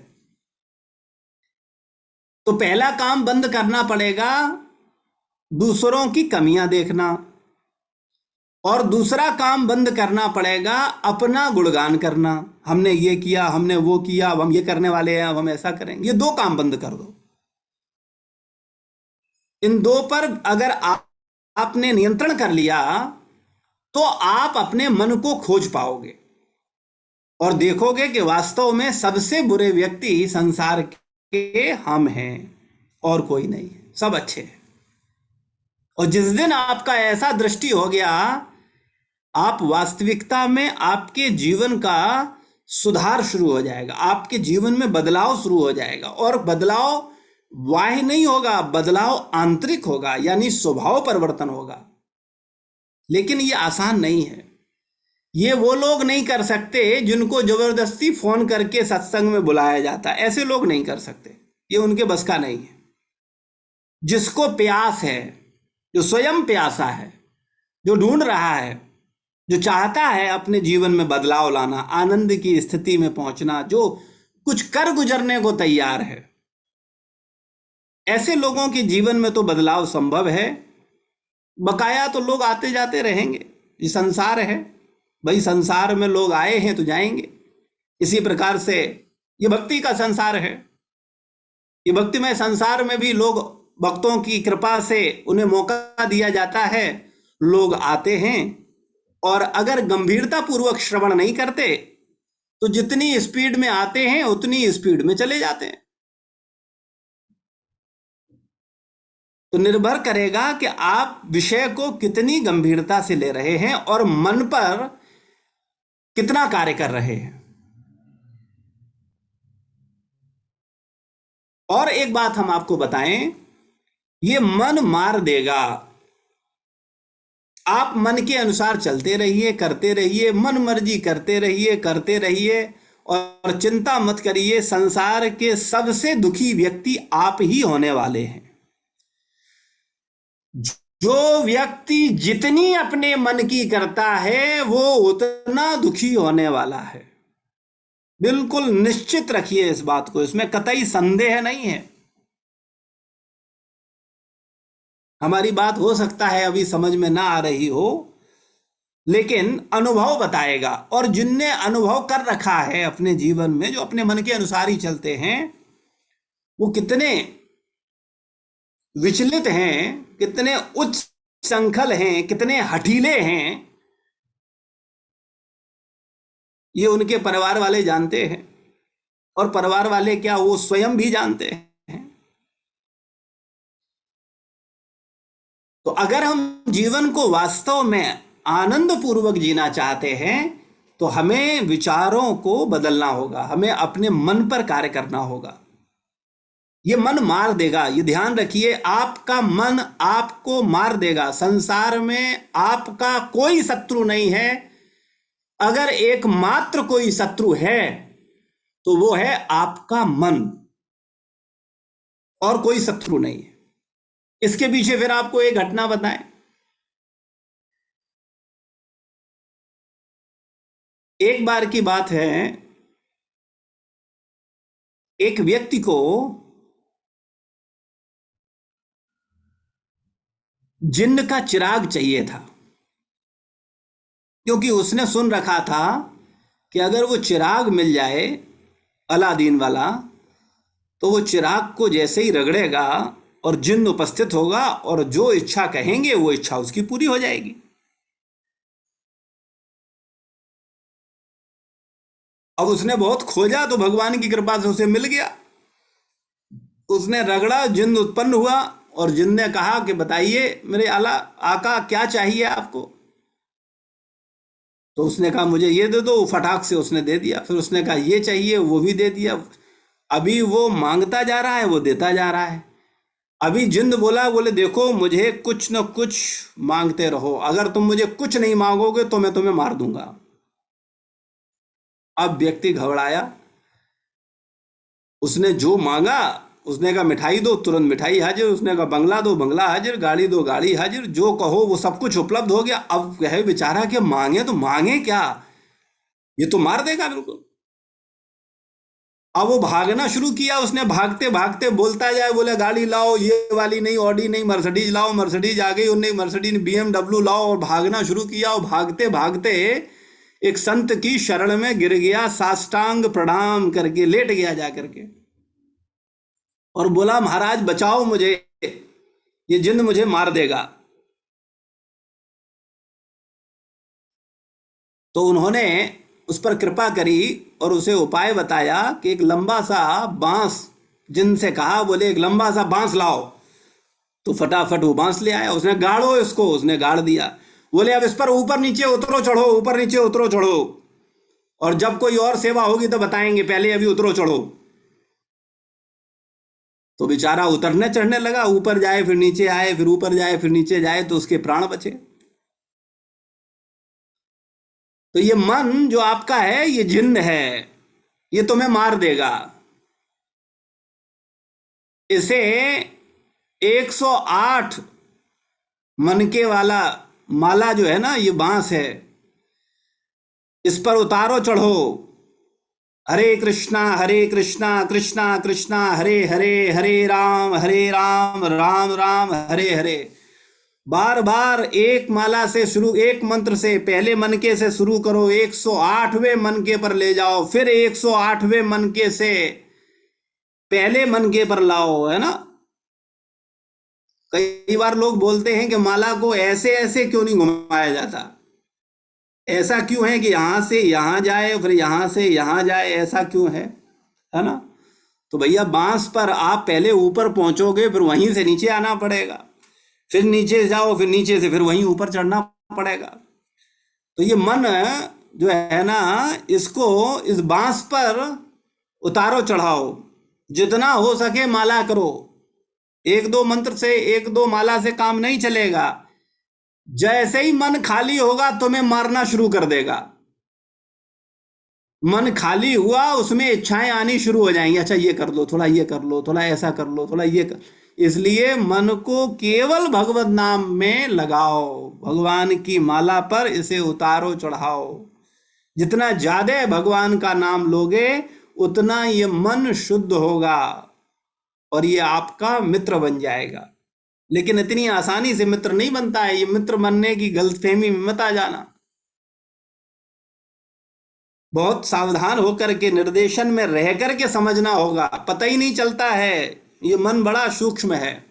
तो पहला काम बंद करना पड़ेगा दूसरों की कमियां देखना, और दूसरा काम बंद करना पड़ेगा अपना गुणगान करना। हमने ये किया, हमने वो किया, अब हम ये करने वाले हैं, अब हम ऐसा करेंगे। ये दो काम बंद कर दो। इन दो पर अगर आपने नियंत्रण कर लिया तो आप अपने मन को खोज पाओगे और देखोगे कि वास्तव में सबसे बुरे व्यक्ति संसार के हम हैं और कोई नहीं है, सब अच्छे हैं। और जिस दिन आपका ऐसा दृष्टि हो गया, आप वास्तविकता में आपके जीवन का सुधार शुरू हो जाएगा, आपके जीवन में बदलाव शुरू हो जाएगा। और बदलाव बाह्य नहीं होगा, बदलाव आंतरिक होगा, यानी स्वभाव परिवर्तन होगा। लेकिन ये आसान नहीं है। ये वो लोग नहीं कर सकते जिनको जबरदस्ती फोन करके सत्संग में बुलाया जाता है। ऐसे लोग नहीं कर सकते, ये उनके बस का नहीं है। जिसको प्यास है, जो स्वयं प्यासा है, जो ढूंढ रहा है, जो चाहता है अपने जीवन में बदलाव लाना, आनंद की स्थिति में पहुंचना, जो कुछ कर गुजरने को तैयार है, ऐसे लोगों के जीवन में तो बदलाव संभव है। बकाया तो लोग आते जाते रहेंगे, ये संसार है भाई, संसार में लोग आए हैं तो जाएंगे। इसी प्रकार से ये भक्ति का संसार है। ये भक्तिमय संसार में भी लोग, भक्तों की कृपा से उन्हें मौका दिया जाता है, लोग आते हैं, और अगर गंभीरता पूर्वक श्रवण नहीं करते तो जितनी स्पीड में आते हैं उतनी स्पीड में चले जाते हैं। तो निर्भर करेगा कि आप विषय को कितनी गंभीरता से ले रहे हैं और मन पर कितना कार्य कर रहे हैं। और एक बात हम आपको बताएं, ये मन मार देगा। आप मन के अनुसार चलते रहिए, करते रहिए, मन मर्जी करते रहिए, करते रहिए, और चिंता मत करिए, संसार के सबसे दुखी व्यक्ति आप ही होने वाले हैं। जो व्यक्ति जितनी अपने मन की करता है वो उतना दुखी होने वाला है। बिल्कुल निश्चित रखिए इस बात को, इसमें कतई संदेह नहीं है। हमारी बात हो सकता है अभी समझ में ना आ रही हो, लेकिन अनुभव बताएगा। और जिनने अनुभव कर रखा है अपने जीवन में, जो अपने मन के अनुसार ही चलते हैं, वो कितने विचलित हैं, कितने उच्च संखल हैं, कितने हठीले हैं, ये उनके परिवार वाले जानते हैं। और परिवार वाले क्या, वो स्वयं भी जानते हैं। तो अगर हम जीवन को वास्तव में आनंद पूर्वक जीना चाहते हैं तो हमें विचारों को बदलना होगा, हमें अपने मन पर कार्य करना होगा। ये मन मार देगा, ये ध्यान रखिए, आपका मन आपको मार देगा। संसार में आपका कोई शत्रु नहीं है। अगर एकमात्र कोई शत्रु है तो वो है आपका मन, और कोई शत्रु नहीं है। इसके पीछे फिर आपको एक घटना बताएं। एक बार की बात है, एक व्यक्ति को जिन्न का चिराग चाहिए था, क्योंकि उसने सुन रखा था कि अगर वो चिराग मिल जाए अलादीन वाला, तो वो चिराग को जैसे ही रगड़ेगा और जिन्न उपस्थित होगा, और जो इच्छा कहेंगे वो इच्छा उसकी पूरी हो जाएगी। अब उसने बहुत खोजा तो भगवान की कृपा से उसे मिल गया। उसने रगड़ा, जिन्न उत्पन्न हुआ, और जिन्न ने कहा कि बताइए मेरे आका क्या चाहिए आपको। तो उसने कहा मुझे ये दे दो, फटाक से उसने दे दिया। फिर उसने कहा ये चाहिए, वो भी दे दिया। अभी वो मांगता जा रहा है, वो देता जा रहा है। अभी जिन्न बोले देखो मुझे कुछ न कुछ मांगते रहो, अगर तुम मुझे कुछ नहीं मांगोगे तो मैं तुम्हें मार दूंगा। अब व्यक्ति घबराया, उसने जो मांगा, उसने कहा मिठाई दो, तुरंत मिठाई हाजिर। उसने कहा बंगला दो, बंगला हाजिर। गाड़ी दो, गाड़ी हाजिर। जो कहो वो सब कुछ उपलब्ध हो गया। अब कहे बेचारा कि मांगे तो मांगे क्या, ये तो मार देगा बिल्कुल। अब वो भागना शुरू किया। उसने भागते भागते बोलता जाए, बोले गाड़ी लाओ, ये वाली नहीं, ऑडी नहीं, मर्सिडीज लाओ। मर्सिडीज आ गई, उन्हें मर्सिडीज, BMW लाओ। और भागना शुरू किया, और भागते भागते एक संत की शरण में गिर गया, साष्टांग प्रणाम करके लेट गया जा करके, और बोला महाराज बचाओ मुझे, ये जिन्न मुझे मार देगा। तो उन्होंने उस पर कृपा करी और उसे उपाय बताया कि एक लंबा सा बांस, जिनसे कहा, बोले एक लंबा सा बांस लाओ। तो फटाफट वो बांस ले आया। उसने गाड़ो इसको, उसने गाड़ दिया। बोले अब इस पर ऊपर नीचे उतरो चढ़ो, ऊपर नीचे उतरो चढ़ो, और जब कोई और सेवा होगी तो बताएंगे, पहले अभी उतरो चढ़ो। तो बेचारा उतरने चढ़ने लगा, ऊपर जाए फिर नीचे आए, फिर ऊपर जाए फिर नीचे जाए, तो उसके प्राण बचे। तो ये मन जो आपका है, ये जिन्न है, ये तुम्हें मार देगा। इसे 108 मनके वाला माला जो है ना, ये बांस है, इस पर उतारो चढ़ो, हरे कृष्णा कृष्णा कृष्णा हरे हरे, हरे राम राम राम हरे हरे। बार बार एक माला से शुरू, एक मंत्र से पहले मनके से शुरू करो, 108वें मनके पर ले जाओ, फिर 108वें मनके से पहले मनके पर लाओ, है ना। कई बार लोग बोलते हैं कि माला को ऐसे ऐसे क्यों नहीं घुमाया जाता, ऐसा क्यों है कि यहां से यहां जाए फिर यहां से यहां जाए, ऐसा क्यों है ना। तो भैया बांस पर आप पहले ऊपर पहुंचोगे, फिर वहीं से नीचे आना पड़ेगा, फिर नीचे जाओ, फिर नीचे से फिर वहीं ऊपर चढ़ना पड़ेगा। तो ये मन जो है ना, इसको इस बांस पर उतारो चढ़ाओ, जितना हो सके माला करो। एक दो मंत्र से, एक दो माला से काम नहीं चलेगा। जैसे ही मन खाली होगा तुम्हें मारना शुरू कर देगा। मन खाली हुआ, उसमें इच्छाएं आनी शुरू हो जाएंगी, अच्छा ये कर लो, थोड़ा ये कर लो, थोड़ा ऐसा कर लो, थोड़ा ये कर। इसलिए मन को केवल भगवत नाम में लगाओ, भगवान की माला पर इसे उतारो चढ़ाओ। जितना ज्यादा भगवान का नाम लोगे उतना ये मन शुद्ध होगा और ये आपका मित्र बन जाएगा। लेकिन इतनी आसानी से मित्र नहीं बनता है, ये मित्र बनने की गलतफहमी में मत आ जाना। बहुत सावधान होकर के, निर्देशन में रह करके समझना होगा, पता ही नहीं चलता है, ये मन बड़ा सूक्ष्म है।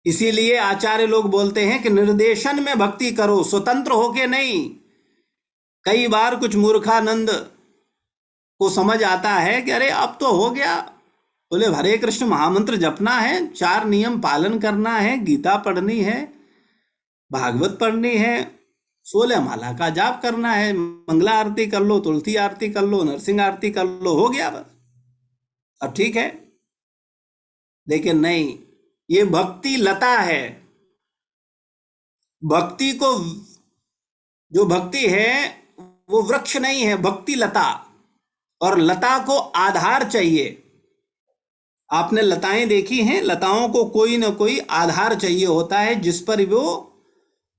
इसीलिए आचार्य लोग बोलते हैं कि निर्देशन में भक्ति करो, स्वतंत्र होके नहीं। कई बार कुछ मूर्खानंद को समझ आता है कि अरे अब तो हो गया, बोले हरे कृष्ण महामंत्र जपना है, 4 नियम पालन करना है, गीता पढ़नी है, भागवत पढ़नी है, 16 माला का जाप करना है, मंगला आरती कर लो, तुलसी आरती कर लो, नरसिंह आरती कर लो, हो गया बस, अब ठीक है। लेकिन नहीं, ये भक्ति लता है। भक्ति को, जो भक्ति है वो वृक्ष नहीं है, भक्ति लता, और लता को आधार चाहिए। आपने लताएं देखी हैं, लताओं को कोई ना कोई आधार चाहिए होता है जिस पर वो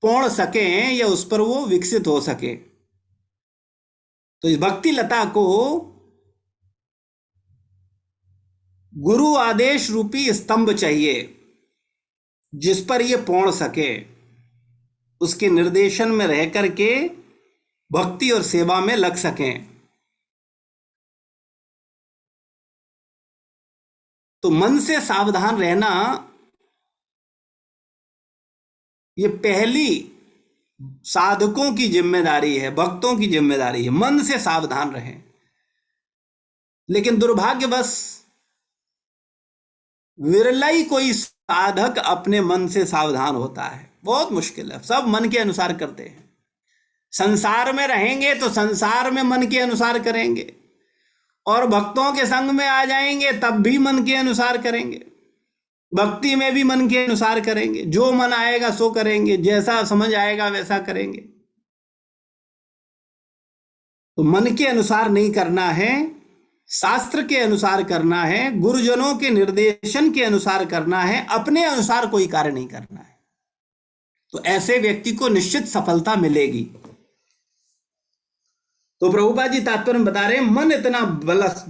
पौड़ सके या उस पर वो विकसित हो सके। तो इस भक्ति लता को गुरु आदेश रूपी स्तंभ चाहिए जिस पर ये पौड़ सके, उसके निर्देशन में रह करके भक्ति और सेवा में लग सकें। तो मन से सावधान रहना ये पहली साधकों की जिम्मेदारी है, भक्तों की जिम्मेदारी है, मन से सावधान रहें। लेकिन दुर्भाग्यवश विरला ही कोई साधक अपने मन से सावधान होता है, बहुत मुश्किल है। सब मन के अनुसार करते हैं। संसार में रहेंगे तो संसार में मन के अनुसार करेंगे, और भक्तों के संग में आ जाएंगे तब भी मन के अनुसार करेंगे, भक्ति में भी मन के अनुसार करेंगे, जो मन आएगा सो करेंगे, जैसा समझ आएगा वैसा करेंगे। तो मन के अनुसार नहीं करना है, शास्त्र के अनुसार करना है, गुरुजनों के निर्देशन के अनुसार करना है, अपने अनुसार कोई कार्य नहीं करना है। तो ऐसे व्यक्ति को निश्चित सफलता मिलेगी। तो प्रभुपाद जी तात्पर्य में बता रहे हैं, मन इतना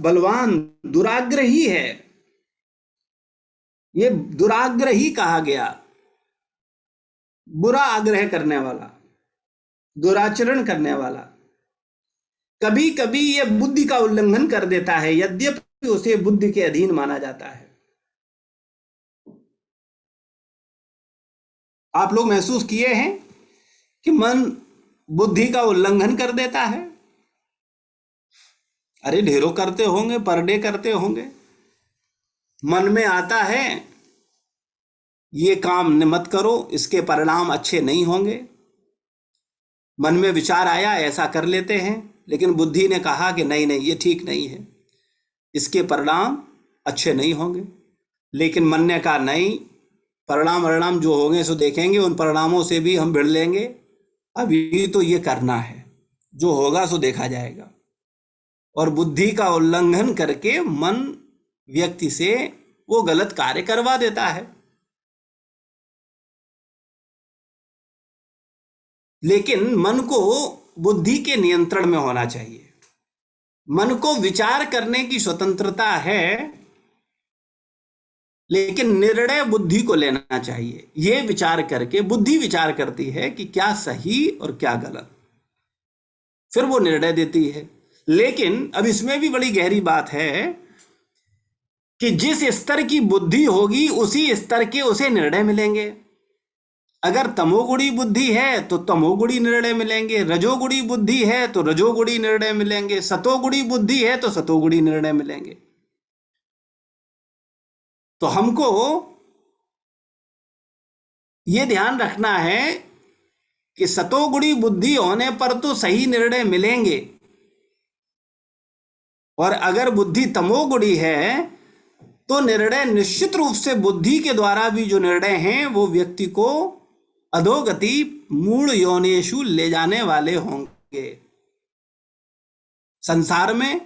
बलवान दुराग्रही है, ये दुराग्रही कहा गया, बुरा आग्रह करने वाला, दुराचरण करने वाला। कभी कभी ये बुद्धि का उल्लंघन कर देता है, यद्यपि उसे बुद्धि के अधीन माना जाता है। आप लोग महसूस किए हैं कि मन बुद्धि का उल्लंघन कर देता है? अरे ढेरों करते होंगे, पर डे करते होंगे। मन में आता है ये काम मत करो, इसके परिणाम अच्छे नहीं होंगे। मन में विचार आया, ऐसा कर लेते हैं, लेकिन बुद्धि ने कहा कि नहीं नहीं ये ठीक नहीं है, इसके परिणाम अच्छे नहीं होंगे। लेकिन मन ने कहा नहीं, परिणाम जो होंगे सो देखेंगे, उन परिणामों से भी हम भिड़ लेंगे, अभी तो ये करना है, जो होगा सो देखा जाएगा। और बुद्धि का उल्लंघन करके मन व्यक्ति से वो गलत कार्य करवा देता है। लेकिन मन को बुद्धि के नियंत्रण में होना चाहिए। मन को विचार करने की स्वतंत्रता है, लेकिन निर्णय बुद्धि को लेना चाहिए। ये विचार करके बुद्धि विचार करती है कि क्या सही और क्या गलत, फिर वो निर्णय देती है। लेकिन अब इसमें भी बड़ी गहरी बात है कि जिस स्तर की बुद्धि होगी उसी स्तर के उसे निर्णय मिलेंगे। अगर तमोगुणी बुद्धि है तो तमोगुणी निर्णय मिलेंगे, रजोगुणी बुद्धि है तो रजोगुणी निर्णय मिलेंगे, सतोगुणी बुद्धि है तो सतोगुणी निर्णय मिलेंगे। तो हमको ये ध्यान रखना है कि सतोगुणी बुद्धि होने पर तो सही निर्णय मिलेंगे, और अगर बुद्धि तमोगुणी है तो निर्णय निश्चित रूप से बुद्धि के द्वारा भी जो निर्णय हैं वो व्यक्ति को अधोगति मूढ़ योनिषु ले जाने वाले होंगे। संसार में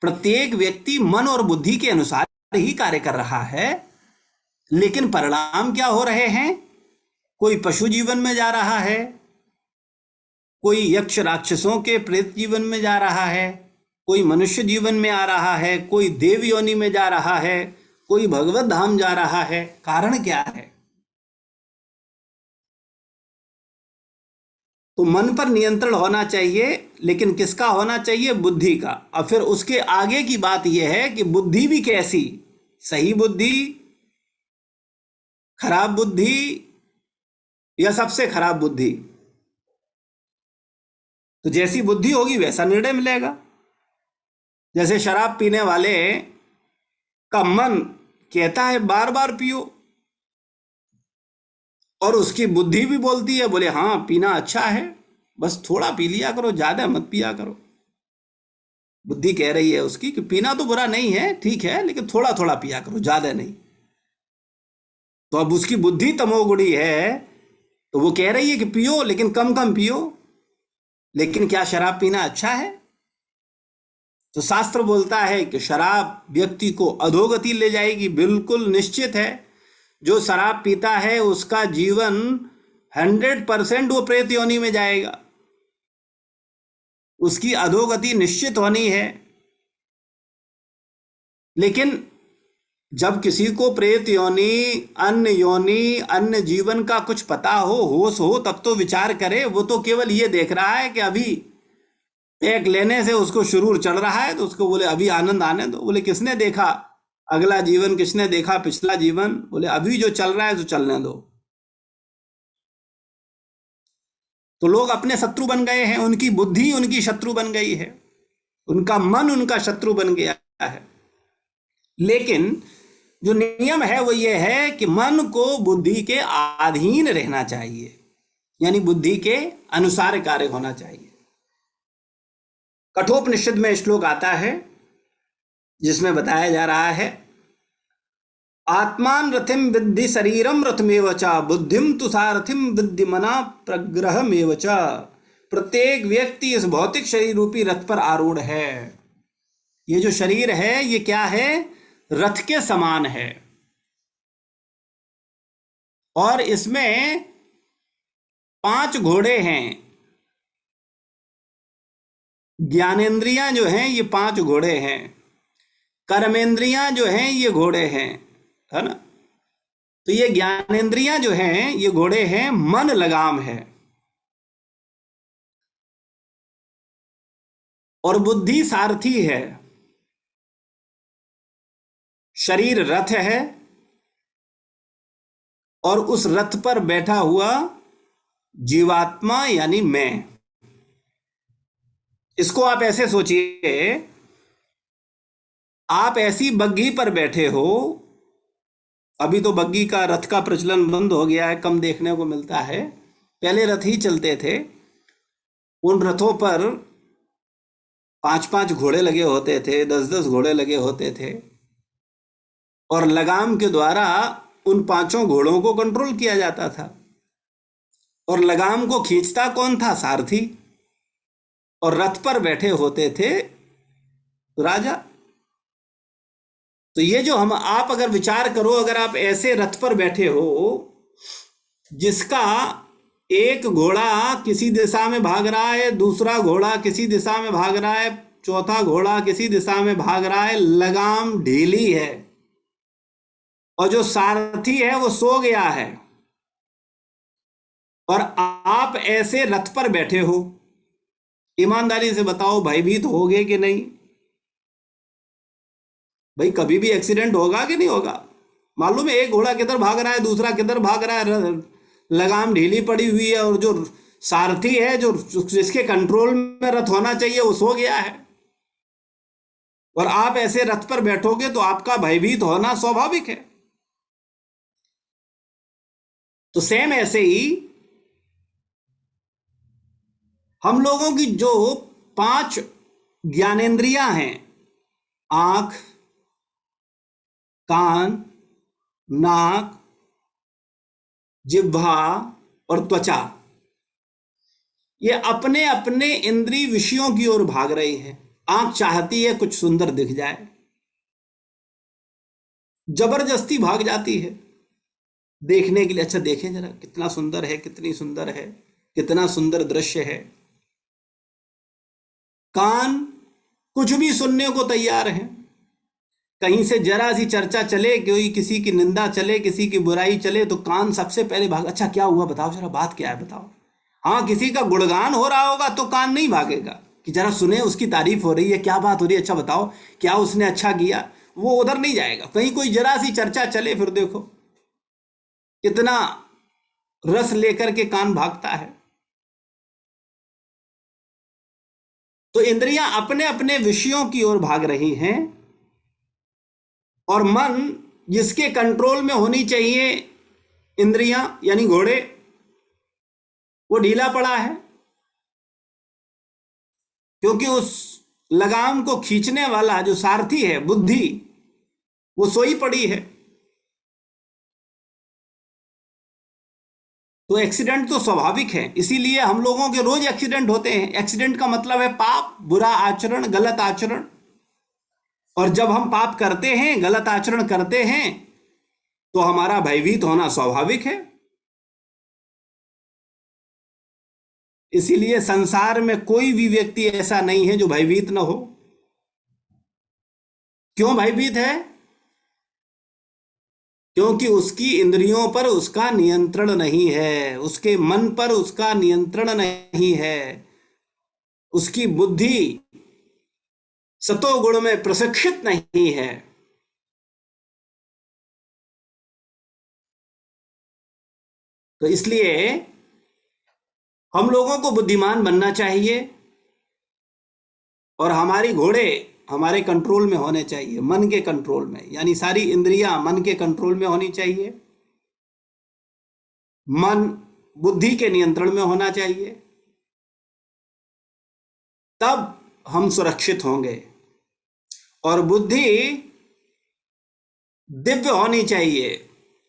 प्रत्येक व्यक्ति मन और बुद्धि के अनुसार ही कार्य कर रहा है, लेकिन परिणाम क्या हो रहे हैं? कोई पशु जीवन में जा रहा है, कोई यक्ष राक्षसों के प्रेत जीवन में जा रहा है, कोई मनुष्य जीवन में आ रहा है, कोई देव योनि में जा रहा है, कोई भगवत धाम जा रहा है। कारण क्या है? तो मन पर नियंत्रण होना चाहिए, लेकिन किसका होना चाहिए? बुद्धि का। अब फिर उसके आगे की बात यह है कि बुद्धि भी कैसी, सही बुद्धि, खराब बुद्धि या सबसे खराब बुद्धि। तो जैसी बुद्धि होगी वैसा निर्णय मिलेगा। जैसे शराब पीने वाले का मन कहता है बार बार पियो, और उसकी बुद्धि भी बोलती है, बोले हाँ पीना अच्छा है, बस थोड़ा पी लिया करो, ज्यादा मत पिया करो। बुद्धि कह रही है उसकी कि पीना तो बुरा नहीं है, ठीक है, लेकिन थोड़ा थोड़ा पिया करो, ज्यादा नहीं। तो अब उसकी बुद्धि तमोगुणी है, तो वो कह रही है कि पियो, लेकिन कम कम पियो। लेकिन क्या शराब पीना अच्छा है? तो शास्त्र बोलता है कि शराब व्यक्ति को अधोगति ले जाएगी, बिल्कुल निश्चित है। जो शराब पीता है उसका जीवन 100% वो प्रेत योनि में जाएगा, उसकी अधोगति निश्चित होनी है। लेकिन जब किसी को प्रेत योनि, अन्य जीवन का कुछ पता हो, होश हो, तब तो विचार करे। वो तो केवल ये देख रहा है कि अभी एक लेने से उसको शुरूर चढ़ रहा है, तो उसको बोले अभी आनंद आने दो। बोले किसने देखा अगला जीवन, किसने देखा पिछला जीवन? बोले अभी जो चल रहा है तो चलने दो। तो लोग अपने शत्रु बन गए हैं, उनकी बुद्धि उनकी शत्रु बन गई है, उनका मन उनका शत्रु बन गया है। लेकिन जो नियम है वो ये है कि मन को बुद्धि के अधीन रहना चाहिए, यानी बुद्धि के अनुसार कार्य होना चाहिए। कठोपनिषद में श्लोक आता है जिसमें बताया जा रहा है, आत्मान रथिम विद्धि शरीरम रथमेव च, बुद्धिम तु सारथिम विद्धि मना प्रग्रहमेव च। प्रत्येक व्यक्ति इस भौतिक शरीर रूपी रथ पर आरूढ़ है। ये जो शरीर है ये क्या है? रथ के समान है, और इसमें 5 घोड़े हैं। ज्ञानेंद्रियां जो हैं ये 5 घोड़े हैं, कर्मेंद्रियां जो हैं ये घोड़े हैं, है ना। तो ये ज्ञानेंद्रियां जो हैं ये घोड़े हैं, मन लगाम है, और बुद्धि सारथी है। शरीर रथ है, और उस रथ पर बैठा हुआ जीवात्मा यानी मैं। इसको आप ऐसे सोचिए, आप ऐसी बग्घी पर बैठे हो। अभी तो बग्घी का, रथ का प्रचलन बंद हो गया है, कम देखने को मिलता है। पहले रथ ही चलते थे। उन रथों पर 5-5 घोड़े लगे होते थे, 10-10 घोड़े लगे होते थे, और लगाम के द्वारा उन 5 घोड़ों को कंट्रोल किया जाता था। और लगाम को खींचता कौन था? सारथी। और रथ पर बैठे होते थे राजा। तो ये जो आप अगर विचार करो, अगर आप ऐसे रथ पर बैठे हो जिसका एक घोड़ा किसी दिशा में भाग रहा है, दूसरा घोड़ा किसी दिशा में भाग रहा है, चौथा घोड़ा किसी दिशा में भाग रहा है, लगाम ढीली है और जो सारथी है वो सो गया है, और आप ऐसे रथ पर बैठे हो, ईमानदारी से बताओ भयभीत होगे कि नहीं? भाई कभी भी एक्सीडेंट होगा कि नहीं होगा? मालूम है एक घोड़ा किधर भाग रहा है, दूसरा किधर भाग रहा है, लगाम ढीली पड़ी हुई है, और जो सारथी है, जो जिसके कंट्रोल में रथ होना चाहिए, वो सो गया है, और आप ऐसे रथ पर बैठोगे तो आपका भयभीत होना स्वाभाविक है। तो सेम ऐसे ही हम लोगों की जो 5 ज्ञानेंद्रियां हैं, आंख, कान, नाक, जिह्वा और त्वचा, ये अपने अपने इंद्रिय विषयों की ओर भाग रही हैं। आंख चाहती है कुछ सुंदर दिख जाए, जबरदस्ती भाग जाती है देखने के लिए, अच्छा देखे जरा कितना सुंदर है, कितनी सुंदर है, कितना सुंदर दृश्य है। कान कुछ भी सुनने को तैयार है, कहीं से जरा सी चर्चा चले, कोई किसी की निंदा चले, किसी की बुराई चले, तो कान सबसे पहले भाग, अच्छा क्या हुआ बताओ जरा, बात क्या है बताओ। हाँ, किसी का गुणगान हो रहा होगा तो कान नहीं भागेगा कि जरा सुने, उसकी तारीफ हो रही है, क्या बात हो रही है, अच्छा बताओ क्या उसने अच्छा किया, वो उधर नहीं जाएगा। कहीं कोई जरा सी चर्चा चले, फिर देखो कितना रस लेकर के कान भागता है। तो इंद्रियां अपने अपने विषयों की ओर भाग रही हैं, और मन जिसके कंट्रोल में होनी चाहिए इंद्रियां यानी घोड़े, वो ढीला पड़ा है, क्योंकि उस लगाम को खींचने वाला जो सारथी है बुद्धि, वो सोई पड़ी है। तो एक्सीडेंट तो स्वाभाविक है, इसीलिए हम लोगों के रोज एक्सीडेंट होते हैं। एक्सीडेंट का मतलब है पाप, बुरा आचरण, गलत आचरण, और जब हम पाप करते हैं, गलत आचरण करते हैं, तो हमारा भयभीत होना स्वाभाविक है। इसीलिए संसार में कोई भी व्यक्ति ऐसा नहीं है जो भयभीत न हो। क्यों भयभीत है? क्योंकि उसकी इंद्रियों पर उसका नियंत्रण नहीं है, उसके मन पर उसका नियंत्रण नहीं है, उसकी बुद्धि सतोगुण में प्रशिक्षित नहीं है। तो इसलिए हम लोगों को बुद्धिमान बनना चाहिए, और हमारी घोड़े हमारे कंट्रोल में होने चाहिए, मन के कंट्रोल में, यानी सारी इंद्रियां मन के कंट्रोल में होनी चाहिए, मन बुद्धि के नियंत्रण में होना चाहिए, तब हम सुरक्षित होंगे। और बुद्धि दिव्य होनी चाहिए,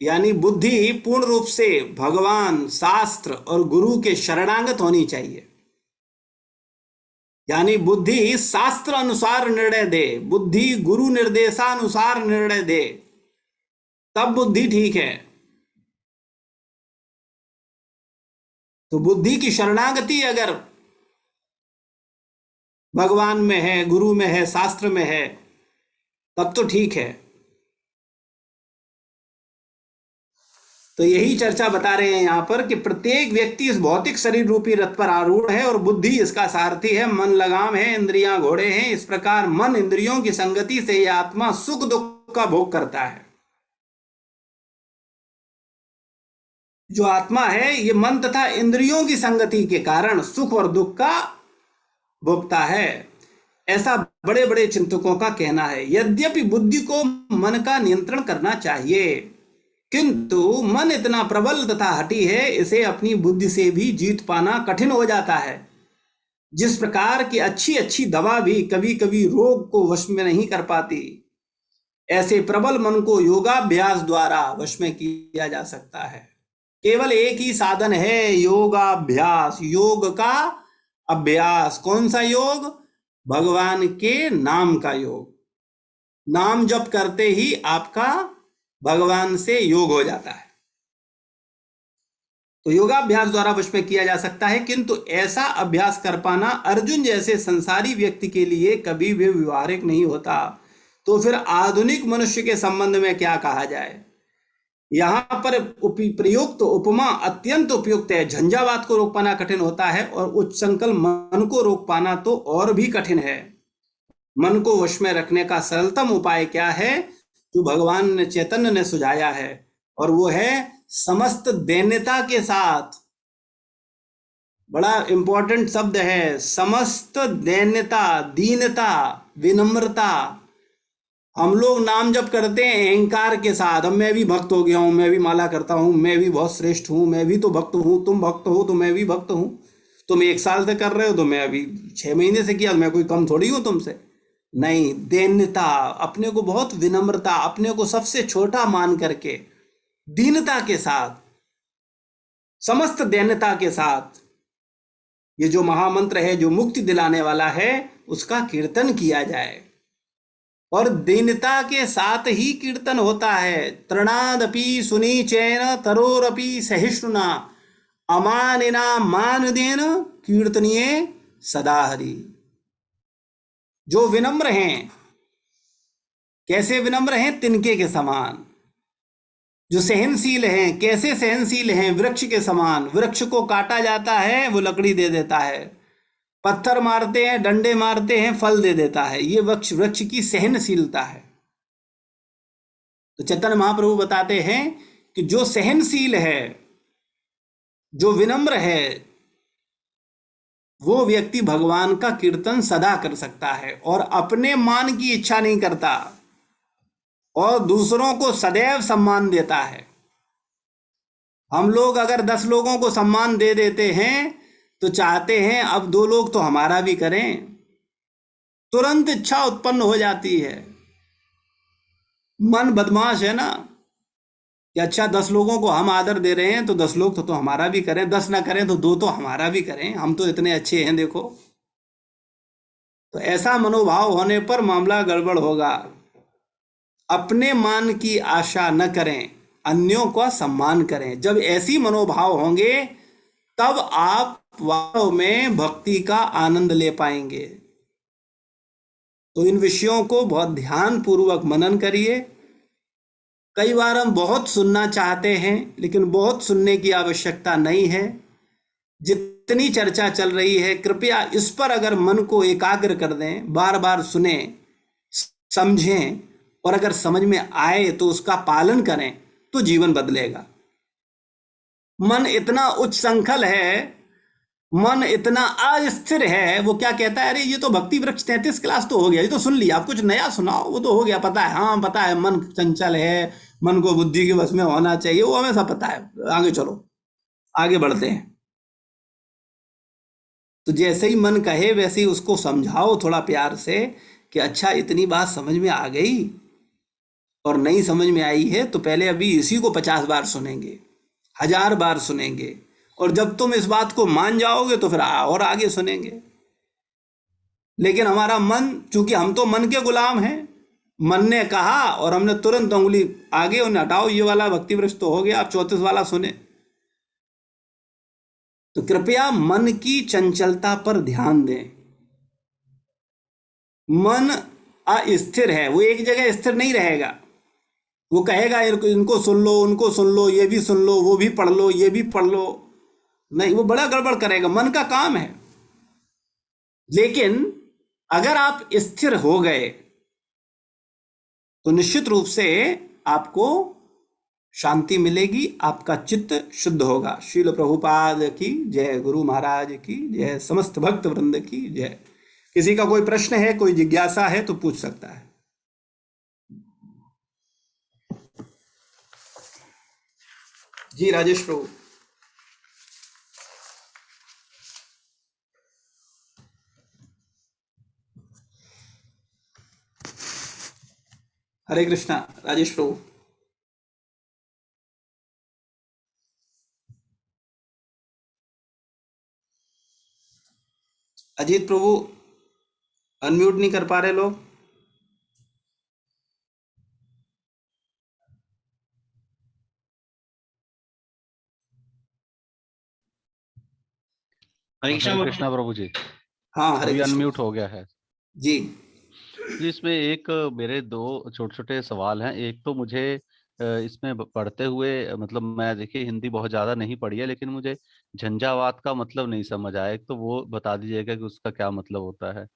यानी बुद्धि पूर्ण रूप से भगवान, शास्त्र और गुरु के शरणागत होनी चाहिए। यानी बुद्धि शास्त्र अनुसार निर्णय दे, बुद्धि गुरु निर्देशानुसार निर्णय दे, तब बुद्धि ठीक है। तो बुद्धि की शरणागति अगर भगवान में है, गुरु में है, शास्त्र में है, तब तो ठीक है। तो यही चर्चा बता रहे हैं यहां पर कि प्रत्येक व्यक्ति इस भौतिक शरीर रूपी रथ पर आरूढ़ है, और बुद्धि इसका सारथी है, मन लगाम है, इंद्रियां घोड़े हैं। इस प्रकार मन इंद्रियों की संगति से यह आत्मा सुख दुख का भोग करता है। जो आत्मा है, ये मन तथा इंद्रियों की संगति के कारण सुख और दुख का भोगता है, ऐसा बड़े बड़े चिंतकों का कहना है। यद्यपि बुद्धि को मन का नियंत्रण करना चाहिए, किंतु मन इतना प्रबल तथा हठी है, इसे अपनी बुद्धि से भी जीत पाना कठिन हो जाता है। जिस प्रकार की अच्छी अच्छी दवा भी कभी कभी रोग को वश में नहीं कर पाती, ऐसे प्रबल मन को योगाभ्यास द्वारा वश में किया जा सकता है। केवल एक ही साधन है, योगाभ्यास, योग का अभ्यास। कौन सा योग? भगवान के नाम का योग। नाम जप करते ही आपका भगवान से योग हो जाता है। तो योगाभ्यास द्वारा वश में किया जा सकता है, किंतु ऐसा अभ्यास कर पाना अर्जुन जैसे संसारी व्यक्ति के लिए कभी भी व्यवहारिक नहीं होता। तो फिर आधुनिक मनुष्य के संबंध में क्या कहा जाए। यहाँ पर प्रयुक्त उपमा अत्यंत उपयुक्त है। झंझावात को रोक पाना कठिन होता है और उच्च संकल्प मन को रोक पाना तो और भी कठिन है। मन को वश में रखने का सरलतम उपाय क्या है, जो भगवान ने चैतन्य ने सुझाया है, और वो है समस्त दैन्यता के साथ। बड़ा इंपॉर्टेंट शब्द है, समस्त दैन्यता, दीनता, विनम्रता। हम लोग नाम जप करते हैं अहंकार के साथ, अब मैं भी भक्त हो गया हूं, मैं भी माला करता हूं, मैं भी बहुत श्रेष्ठ हूं, मैं भी तो भक्त हूं, तुम भक्त हो तो मैं भी भक्त हूं, तुम 1 साल से कर रहे हो तो मैं अभी 6 महीने से किया, मैं कोई कम थोड़ी हूं तुमसे। नहीं, दैन्यता, अपने को बहुत विनम्रता, अपने को सबसे छोटा मान करके दीनता के साथ, समस्त दैन्यता के साथ, ये जो महामंत्र है जो मुक्ति दिलाने वाला है, उसका कीर्तन किया जाए। और दीनता के साथ ही कीर्तन होता है। तृणादपि सुनीचैन तरोरपि सहिष्णुना अमानिना मानदेन कीर्तनीय सदा हरि। जो विनम्र हैं, कैसे विनम्र हैं, तिनके के समान। जो सहनशील हैं, कैसे सहनशील हैं, वृक्ष के समान। वृक्ष को काटा जाता है, वो लकड़ी दे देता है, पत्थर मारते हैं, डंडे मारते हैं, फल दे देता है। ये वृक्ष वृक्ष की सहनशीलता है। तो चैतन्य महाप्रभु बताते हैं कि जो सहनशील है, जो विनम्र है, वो व्यक्ति भगवान का कीर्तन सदा कर सकता है और अपने मान की इच्छा नहीं करता और दूसरों को सदैव सम्मान देता है। हम लोग अगर 10 लोगों को सम्मान दे देते हैं तो चाहते हैं अब 2 लोग तो हमारा भी करें, तुरंत इच्छा उत्पन्न हो जाती है। मन बदमाश है ना, कि अच्छा 10 लोगों को हम आदर दे रहे हैं तो 10 लोग तो हमारा भी करें, 10 ना करें तो 2 तो हमारा भी करें, हम तो इतने अच्छे हैं देखो। तो ऐसा मनोभाव होने पर मामला गड़बड़ होगा। अपने मान की आशा न करें, अन्यों का सम्मान करें। जब ऐसी मनोभाव होंगे तब आप वास्तव में भक्ति का आनंद ले पाएंगे। तो इन विषयों को बहुत ध्यान पूर्वक मनन करिए। कई बार हम बहुत सुनना चाहते हैं, लेकिन बहुत सुनने की आवश्यकता नहीं है। जितनी चर्चा चल रही है, कृपया इस पर अगर मन को एकाग्र कर दें, बार बार सुने, समझें, और अगर समझ में आए तो उसका पालन करें, तो जीवन बदलेगा। मन इतना उच्च संखल है, मन इतना अस्थिर है, वो क्या कहता है, अरे ये तो भक्ति वृक्ष 33 क्लास तो हो गया, ये तो सुन लिया, आप कुछ नया सुनाओ, वो तो हो गया, पता है, हाँ पता है, मन चंचल है, मन को बुद्धि के वश में होना चाहिए, वो हमें सब पता है, आगे चलो, आगे बढ़ते हैं। तो जैसे ही मन कहे वैसे ही उसको समझाओ थोड़ा प्यार से कि अच्छा इतनी बात समझ में आ गई, और नहीं समझ में आई है तो पहले अभी इसी को 50 बार सुनेंगे, 1000 बार सुनेंगे, और जब तुम इस बात को मान जाओगे तो फिर और आगे सुनेंगे। लेकिन हमारा मन, चूंकि हम तो मन के गुलाम हैं, मन ने कहा और हमने तुरंत उंगली आगे, उन्हें हटाओ, ये वाला भक्ति वृक्ष तो हो गया, आप 34 वाला सुने। तो कृपया मन की चंचलता पर ध्यान दें। मन अस्थिर है, वो एक जगह स्थिर नहीं रहेगा। वो कहेगा इनको सुन लो, उनको सुन लो, ये भी सुन लो, वो भी पढ़ लो, ये भी पढ़ लो, नहीं, वो बड़ा गड़बड़ करेगा। मन का काम है। लेकिन अगर आप स्थिर हो गए तो निश्चित रूप से आपको शांति मिलेगी, आपका चित्त शुद्ध होगा। श्रील प्रभुपाद की जय, गुरु महाराज की जय, समस्त भक्त वृंद की जय। किसी का कोई प्रश्न है, कोई जिज्ञासा है तो पूछ सकता है। जी राजेश प्रभु। हरे कृष्णा राजेश प्रभु। अजीत प्रभु अनम्यूट नहीं कर पा रहे लोग। हरे हरे कृष्णा कृष्णा प्रभु जी। हाँ, हरे अभी कृष्ण अनम्यूट हो गया है जी। जी। इसमें एक मेरे दो छोटे छोटे सवाल हैं। एक तो मुझे इसमें पढ़ते हुए मतलब मैं देखिए हिंदी बहुत ज़्यादा नहीं पढ़ी है, लेकिन मुझे झंझावात का मतलब नहीं समझ आया। एक तो वो बता दीजिएगा कि उसका क्या मतलब होता है।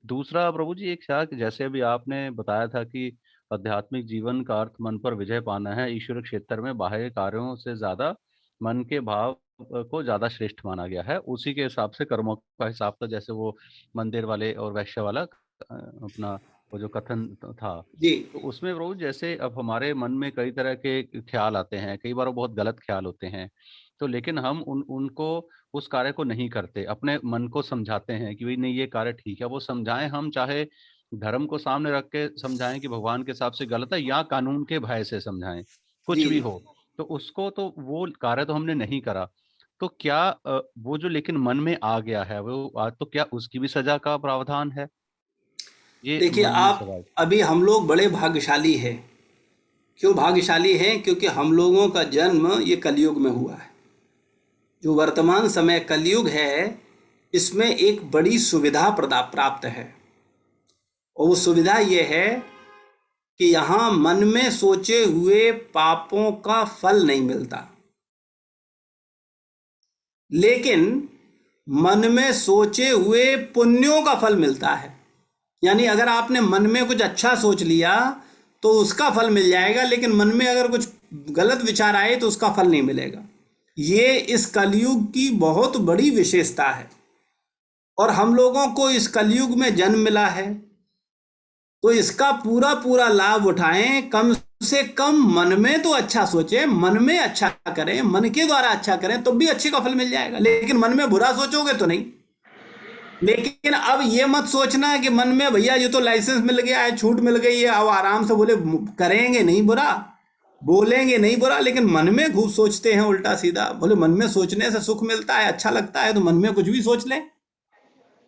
दूसरा प्रभु जी, एक क्या कि जैसे अभी आपने बताया था कि आध्यात्मिक जीवन का अर्थ मन पर विजय पाना है, ईश्वर क्षेत्र में बाह्य कार्यों से ज्यादा मन के भाव को ज्यादा श्रेष्ठ माना गया है। उसी के हिसाब से कर्मों का हिसाब था, जैसे वो मंदिर वाले और वैश्य वाला अपना वो जो कथन था। जी तो उसमें प्रभु जैसे अब हमारे मन में कई तरह के ख्याल आते हैं, कई बार वो बहुत गलत ख्याल होते हैं, तो लेकिन हम उनको उस कार्य को नहीं करते, अपने मन को समझाते हैं कि भाई नहीं ये कार्य ठीक है। वो समझाएं, हम चाहे धर्म को सामने रख के समझाएं कि भगवान के हिसाब से गलत है, या कानून के भय से समझाएं, कुछ जी भी जी। हो, तो उसको तो वो कार्य तो हमने नहीं करा। तो क्या वो जो लेकिन मन में आ गया है वो तो क्या उसकी भी सजा का प्रावधान है? ये देखिए, मन में आप सवाल। अभी हम लोग बड़े भाग्यशाली हैं। क्यों भाग्यशाली हैं? क्योंकि हम लोगों का जन्म ये कलयुग में हुआ है। जो वर्तमान समय कलयुग है, इसमें एक बड़ी सुविधा प्राप्त है। और वो सुविधा ये है कि यहाँ मन में सोचे हुए पापों का फल नहीं मिलता, लेकिन मन में सोचे हुए पुण्यों का फल मिलता है। यानी अगर आपने मन में कुछ अच्छा सोच लिया तो उसका फल मिल जाएगा, लेकिन मन में अगर कुछ गलत विचार आए तो उसका फल नहीं मिलेगा। ये इस कलयुग की बहुत बड़ी विशेषता है। और हम लोगों को इस कलयुग में जन्म मिला है, तो इसका पूरा पूरा लाभ उठाएं। कम से कम मन में तो अच्छा सोचें, मन में अच्छा करें, मन के द्वारा अच्छा करें, तो भी अच्छे का फल मिल जाएगा। लेकिन मन में बुरा सोचोगे तो नहीं। लेकिन अब ये मत सोचना कि मन में भैया ये तो लाइसेंस मिल गया है, छूट मिल गई है, अब आराम से बोले करेंगे नहीं बुरा, बोलेंगे नहीं बुरा, लेकिन मन में खूब सोचते हैं उल्टा सीधा। बोले मन में सोचने से सुख मिलता है, अच्छा लगता है, तो मन में कुछ भी सोच लें।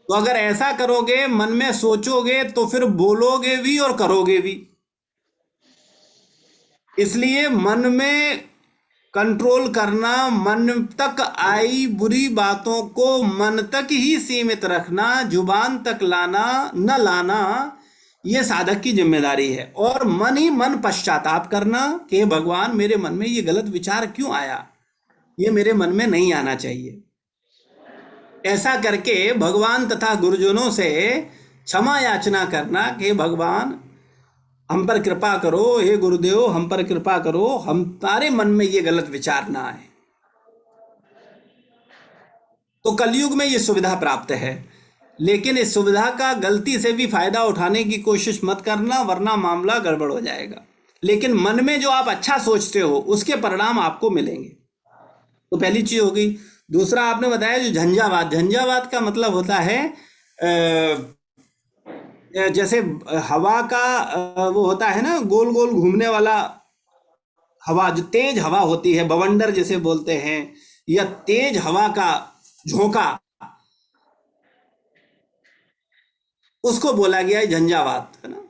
तो अगर ऐसा करोगे, मन में सोचोगे, तो फिर बोलोगे भी और करोगे भी। इसलिए मन में कंट्रोल करना, मन तक आई बुरी बातों को मन तक ही सीमित रखना, जुबान तक लाना न लाना, ये साधक की जिम्मेदारी है। और मन ही मन पश्चाताप करना कि भगवान मेरे मन में ये गलत विचार क्यों आया, ये मेरे मन में नहीं आना चाहिए। ऐसा करके भगवान तथा गुरुजनों से क्षमा याचना करना कि भगवान हम पर कृपा करो, हे गुरुदेव हम पर कृपा करो, हमारे मन में ये गलत विचार ना आए। तो कलयुग में ये सुविधा प्राप्त है, लेकिन इस सुविधा का गलती से भी फायदा उठाने की कोशिश मत करना, वरना मामला गड़बड़ हो जाएगा। लेकिन मन में जो आप अच्छा सोचते हो उसके परिणाम आपको मिलेंगे। तो पहली चीज हो गई। दूसरा आपने बताया जो झंझावात, झंझावात का मतलब होता है जैसे हवा का वो होता है ना, गोल गोल घूमने वाला हवा, जो तेज हवा होती है, बवंडर जिसे बोलते हैं, या तेज हवा का झोंका, उसको बोला गया है झंझावात, है ना।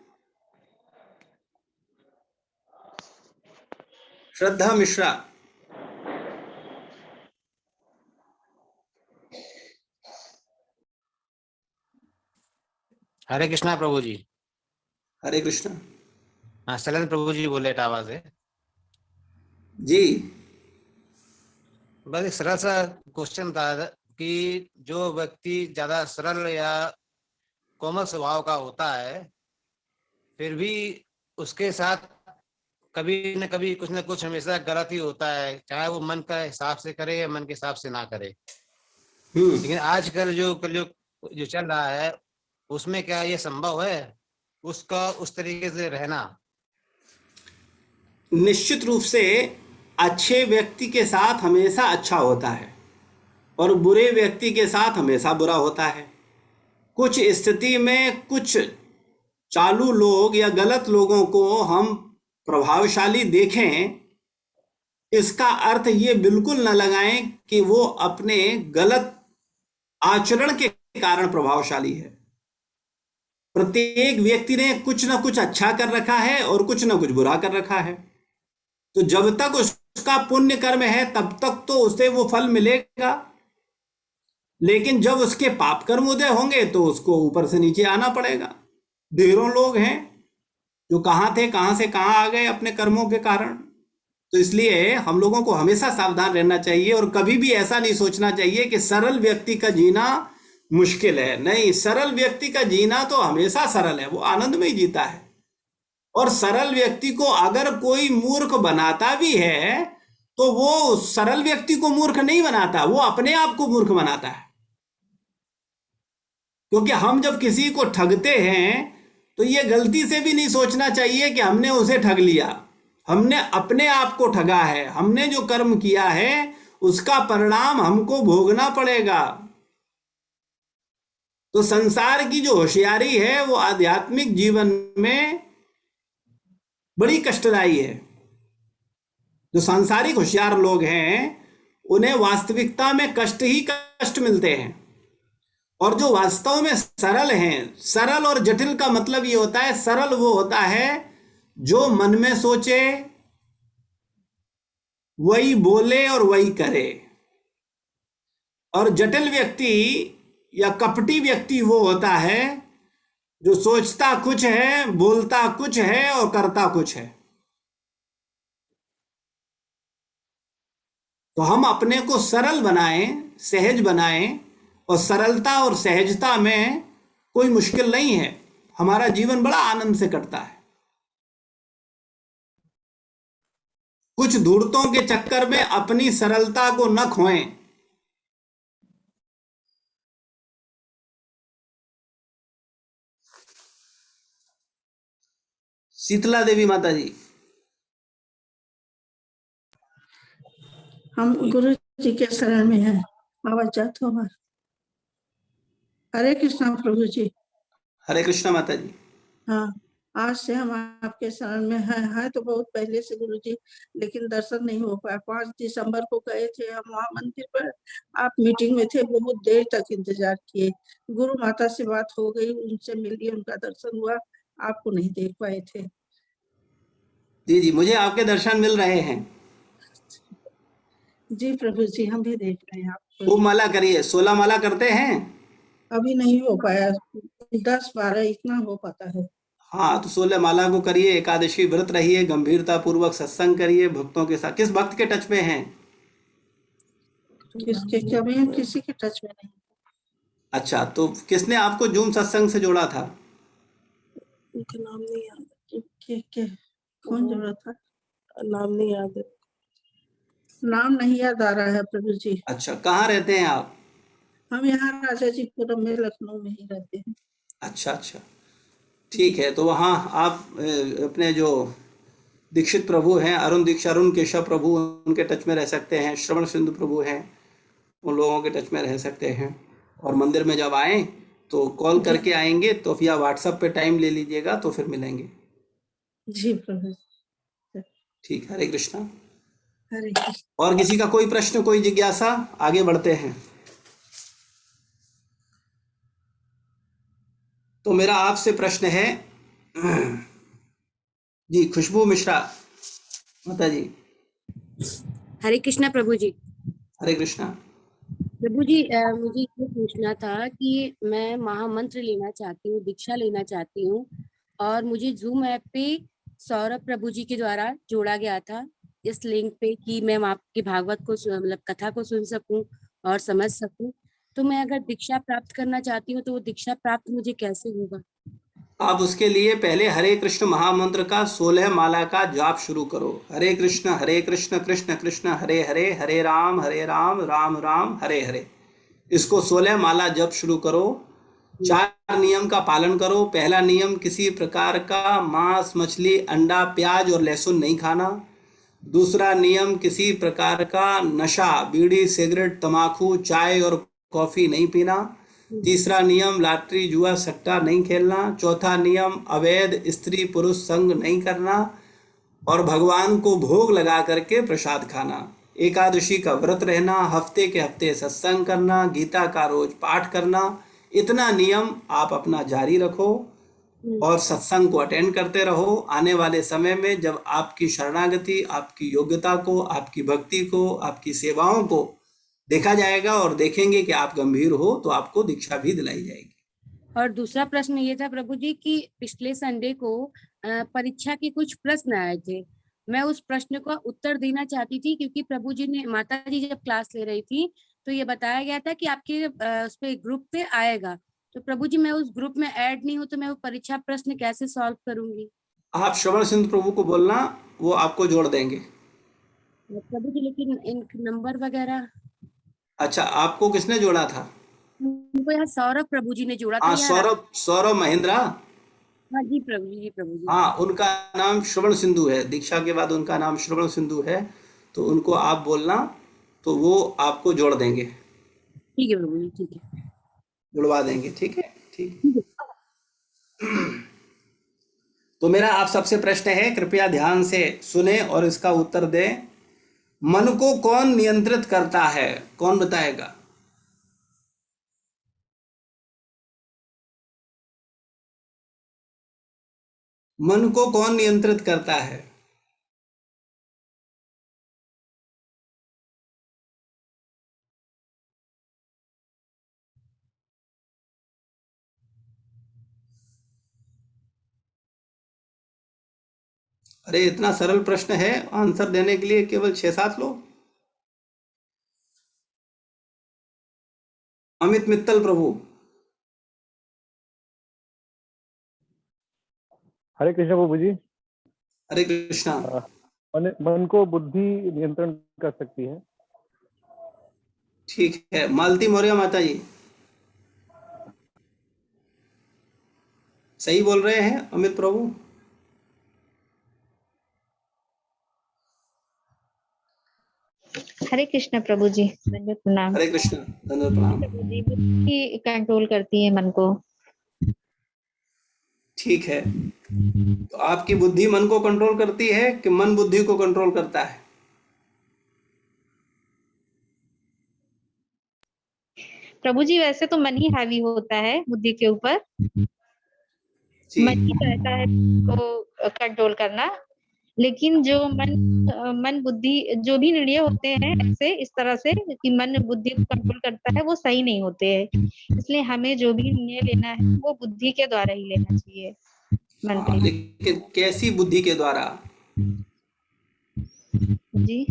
श्रद्धा मिश्रा। हरे कृष्णा प्रभु जी। हरे कृष्णा हाँ, शैलेंद्र प्रभु जी बोले आवाज है। जी। बस एक सरल सा क्वेश्चन था कि जो व्यक्ति ज्यादा सरल या कोमल स्वभाव का होता है, फिर भी उसके साथ कभी न कभी कुछ न कुछ हमेशा गलत ही होता है, चाहे वो मन का हिसाब से करे या मन के हिसाब से ना करे। लेकिन आजकल जो कलयुग जो चल रहा है, उसमें क्या ये संभव है उसका उस तरीके से रहना? निश्चित रूप से अच्छे व्यक्ति के साथ हमेशा अच्छा होता है और बुरे व्यक्ति के साथ हमेशा बुरा होता है। कुछ स्थिति में कुछ चालू लोग या गलत लोगों को हम प्रभावशाली देखें, इसका अर्थ ये बिल्कुल न लगाएं कि वो अपने गलत आचरण के कारण प्रभावशाली है। प्रत्येक व्यक्ति ने कुछ ना कुछ अच्छा कर रखा है और कुछ ना कुछ बुरा कर रखा है। तो जब तक उसका पुण्य कर्म है तब तक तो उसे वो फल मिलेगा। लेकिन जब उसके पाप कर्म उदय होंगे तो उसको ऊपर से नीचे आना पड़ेगा। ढेरों लोग हैं जो कहाँ थे, कहाँ से कहाँ आ गए अपने कर्मों के कारण। तो इसलिए हम लोगों को हमेशा सावधान रहना चाहिए और कभी भी ऐसा नहीं सोचना चाहिए कि सरल व्यक्ति का जीना मुश्किल है। नहीं, सरल व्यक्ति का जीना तो हमेशा सरल है, वो आनंद में ही जीता है। और सरल व्यक्ति को अगर कोई मूर्ख बनाता भी है तो वो सरल व्यक्ति को मूर्ख नहीं बनाता, वो अपने आप को मूर्ख बनाता है। क्योंकि हम जब किसी को ठगते हैं तो ये गलती से भी नहीं सोचना चाहिए कि हमने उसे ठग लिया। हमने अपने आप को ठगा है। हमने जो कर्म किया है उसका परिणाम हमको भोगना पड़ेगा। तो संसार की जो होशियारी है वो आध्यात्मिक जीवन में बड़ी कष्टदायी है। जो सांसारिक होशियार लोग हैं उन्हें वास्तविकता में कष्ट ही कष्ट मिलते हैं। और जो वास्तव में सरल हैं, सरल और जटिल का मतलब ये होता है, सरल वो होता है जो मन में सोचे वही बोले और वही करे। और जटिल व्यक्ति या कपटी व्यक्ति वो होता है जो सोचता कुछ है, बोलता कुछ है और करता कुछ है। तो हम अपने को सरल बनाएं, सहज बनाएं। और सरलता और सहजता में कोई मुश्किल नहीं है। हमारा जीवन बड़ा आनंद से कटता है। कुछ धूर्तों के चक्कर में अपनी सरलता को न खोएं। शीतला देवी माता जी। हम गुरु जी के शरण में हैं। आवाज जात हो हमार। हरे कृष्णा प्रभु जी। हरे कृष्णा माता जी। हाँ, आज से हम आपके शरण में हैं तो बहुत पहले से गुरु जी, लेकिन दर्शन नहीं हो पाया। 5 दिसंबर को गए थे हम वहाँ मंदिर पर, आप मीटिंग में थे, बहुत देर तक इंतजार किए। गुरु माता से बात हो गई, उनसे मिल लिए, उनका दर्शन हुआ, आपको नहीं देख पाए थे। जी जी, मुझे आपके दर्शन मिल रहे हैं। जी प्रभु जी, हम भी देख रहे हैं आपको। खूब माला करिए। 16 माला करते हैं? अभी नहीं हो पाया, 10-12 इतना हो पाता है। हाँ, तो 16 माला को करिए, एकादशी व्रत रहिए, गंभीरता पूर्वक सत्संग करिए भक्तों के साथ। किस भक्त के टच में हैं? किसके कभी हम किसी के टच में नहीं। अच्छा, तो किसने आपको जूम सत्संग से जोड़ा था? उनका नाम नहीं याद। के कौन जोड़ा था? नाम नहीं याद है। नाम नहीं याद आ रहा है प्रभु जी। अच्छा, कहाँ रहते हैं आप? हम यहाँ राजा जी पुरम में, लखनऊ में ही रहते हैं। अच्छा अच्छा, ठीक है। तो वहाँ आप अपने जो दीक्षित प्रभु हैं, अरुण दीक्षा, अरुण केशव प्रभु, उनके टच में रह सकते हैं। श्रवण सिंधु प्रभु हैं, उन लोगों के टच में रह सकते हैं। और मंदिर में जब आएँ तो कॉल करके आएंगे तो या व्हाट्सएप पे टाइम ले लीजिएगा तो फिर मिलेंगे। जी प्रभु। ठीक, हरे कृष्णा। हरे कृष्ण। और किसी का कोई प्रश्न, कोई जिज्ञासा? आगे बढ़ते हैं। तो मेरा आपसे प्रश्न है जी, खुशबू मिश्रा माता जी। हरे कृष्णा प्रभु जी। हरे कृष्णा प्रभु जी, मुझे ये पूछना था कि मैं महामंत्र लेना चाहती हूँ, दीक्षा लेना चाहती हूँ, और मुझे जूम ऐप पे सौरभ प्रभु जी के द्वारा जोड़ा गया था इस लिंक पे कि मैं आपकी भागवत को मतलब कथा को सुन सकूं और समझ सकूं। तो मैं अगर दीक्षा प्राप्त करना चाहती हूँ तो वो दीक्षा प्राप्त मुझे कैसे होगा? आप उसके लिए पहले हरे कृष्ण महामंत्र का 16 माला का जाप शुरू करो। हरे कृष्ण कृष्ण कृष्ण हरे हरे, हरे राम राम राम हरे हरे। इसको 16 माला जप शुरू करो। 4 नियम का पालन करो। पहला नियम, किसी प्रकार का मांस, मछली, अंडा, प्याज और लहसुन नहीं खाना। दूसरा नियम, किसी प्रकार का नशा, बीड़ी, सिगरेट, तंबाकू, चाय और कॉफी नहीं पीना। तीसरा नियम, लॉटरी, जुआ, सट्टा नहीं खेलना। चौथा नियम, अवैध स्त्री पुरुष संग नहीं करना। और भगवान को भोग लगा करके प्रसाद खाना। एकादशी का व्रत रहना, हफ्ते के हफ्ते सत्संग करना, गीता का रोज पाठ करना। इतना नियम आप अपना जारी रखो और सत्संग को अटेंड करते रहो। आने वाले समय में जब आपकी शरणागति, आपकी योग्यता को, आपकी भक्ति को, आपकी सेवाओं को देखा जाएगा और देखेंगे कि आप गंभीर हो तो आपको दीक्षा भी दिलाई जाएगी। और दूसरा प्रश्न ये था प्रभु जी कि पिछले संडे को परीक्षा के कुछ प्रश्न आए थे। मैं उस प्रश्न का उत्तर देना चाहती थी क्योंकि प्रभु जी ने, माता जी जब क्लास ले रही थी तो ये बताया गया था कि आपके उस पे ग्रुप पे आएगा। तो प्रभु जी मैं उस ग्रुप में ऐड नहीं हूँ तो मैं वो परीक्षा प्रश्न कैसे सॉल्व करूंगी? आप श्रवण सिंधु प्रभु को बोलना, वो आपको जोड़ देंगे। प्रभु जी लेकिन इन नंबर वगैरह अच्छा, आपको किसने जोड़ा था? उनको यहाँ सौरभ प्रभु जी ने जोड़ा था हाँ, यहाँ। सौरभ महिंद्रा। हाँ जी प्रभु जी, जी प्रभु जी। हाँ, उनका नाम श्रवण सिंधु है, दीक्षा के बाद उनका नाम श्रवण सिंधु है, तो उनको आप बोलना तो वो आपको जोड़ देंगे, ठीक है प्रभु जी, ठीक है, जुड़वा देंगे। ठीक है, ठीक। ठीक है। तो मेरा आप सबसे प्रश्न है, कृपया ध्यान से सुने और इसका उत्तर दें। मन को कौन नियंत्रित करता है? कौन बताएगा? मन को कौन नियंत्रित करता है? अरे इतना सरल प्रश्न है, आंसर देने के लिए केवल 6-7 लोग। अमित मित्तल प्रभु। हरे कृष्ण प्रभु जी। हरे कृष्णा। मन को बुद्धि नियंत्रण कर सकती है। ठीक है, मालती मौर्य माता जी सही बोल रहे हैं अमित प्रभु? हरे कृष्ण प्रभु जी, दंडवत प्रणाम। हरे कृष्णा, धन्यवाद, प्रणाम। प्रभु जी, बुद्धि कंट्रोल करती है मन को। ठीक है, तो आपकी बुद्धि मन को कंट्रोल करती है कि मन बुद्धि को कंट्रोल करता है? प्रभु जी वैसे तो मन ही हावी होता है बुद्धि के ऊपर, जी। मन ही चाहता है को कंट्रोल करना, लेकिन जो मन बुद्धि जो भी निर्णय होते हैं ऐसे इस तरह से कि मन बुद्धि को कंट्रोल करता है, वो सही नहीं होते हैं। इसलिए हमें जो भी निर्णय लेना है वो बुद्धि के द्वारा ही लेना चाहिए। हाँ, लेकिन कैसी बुद्धि के द्वारा? जी,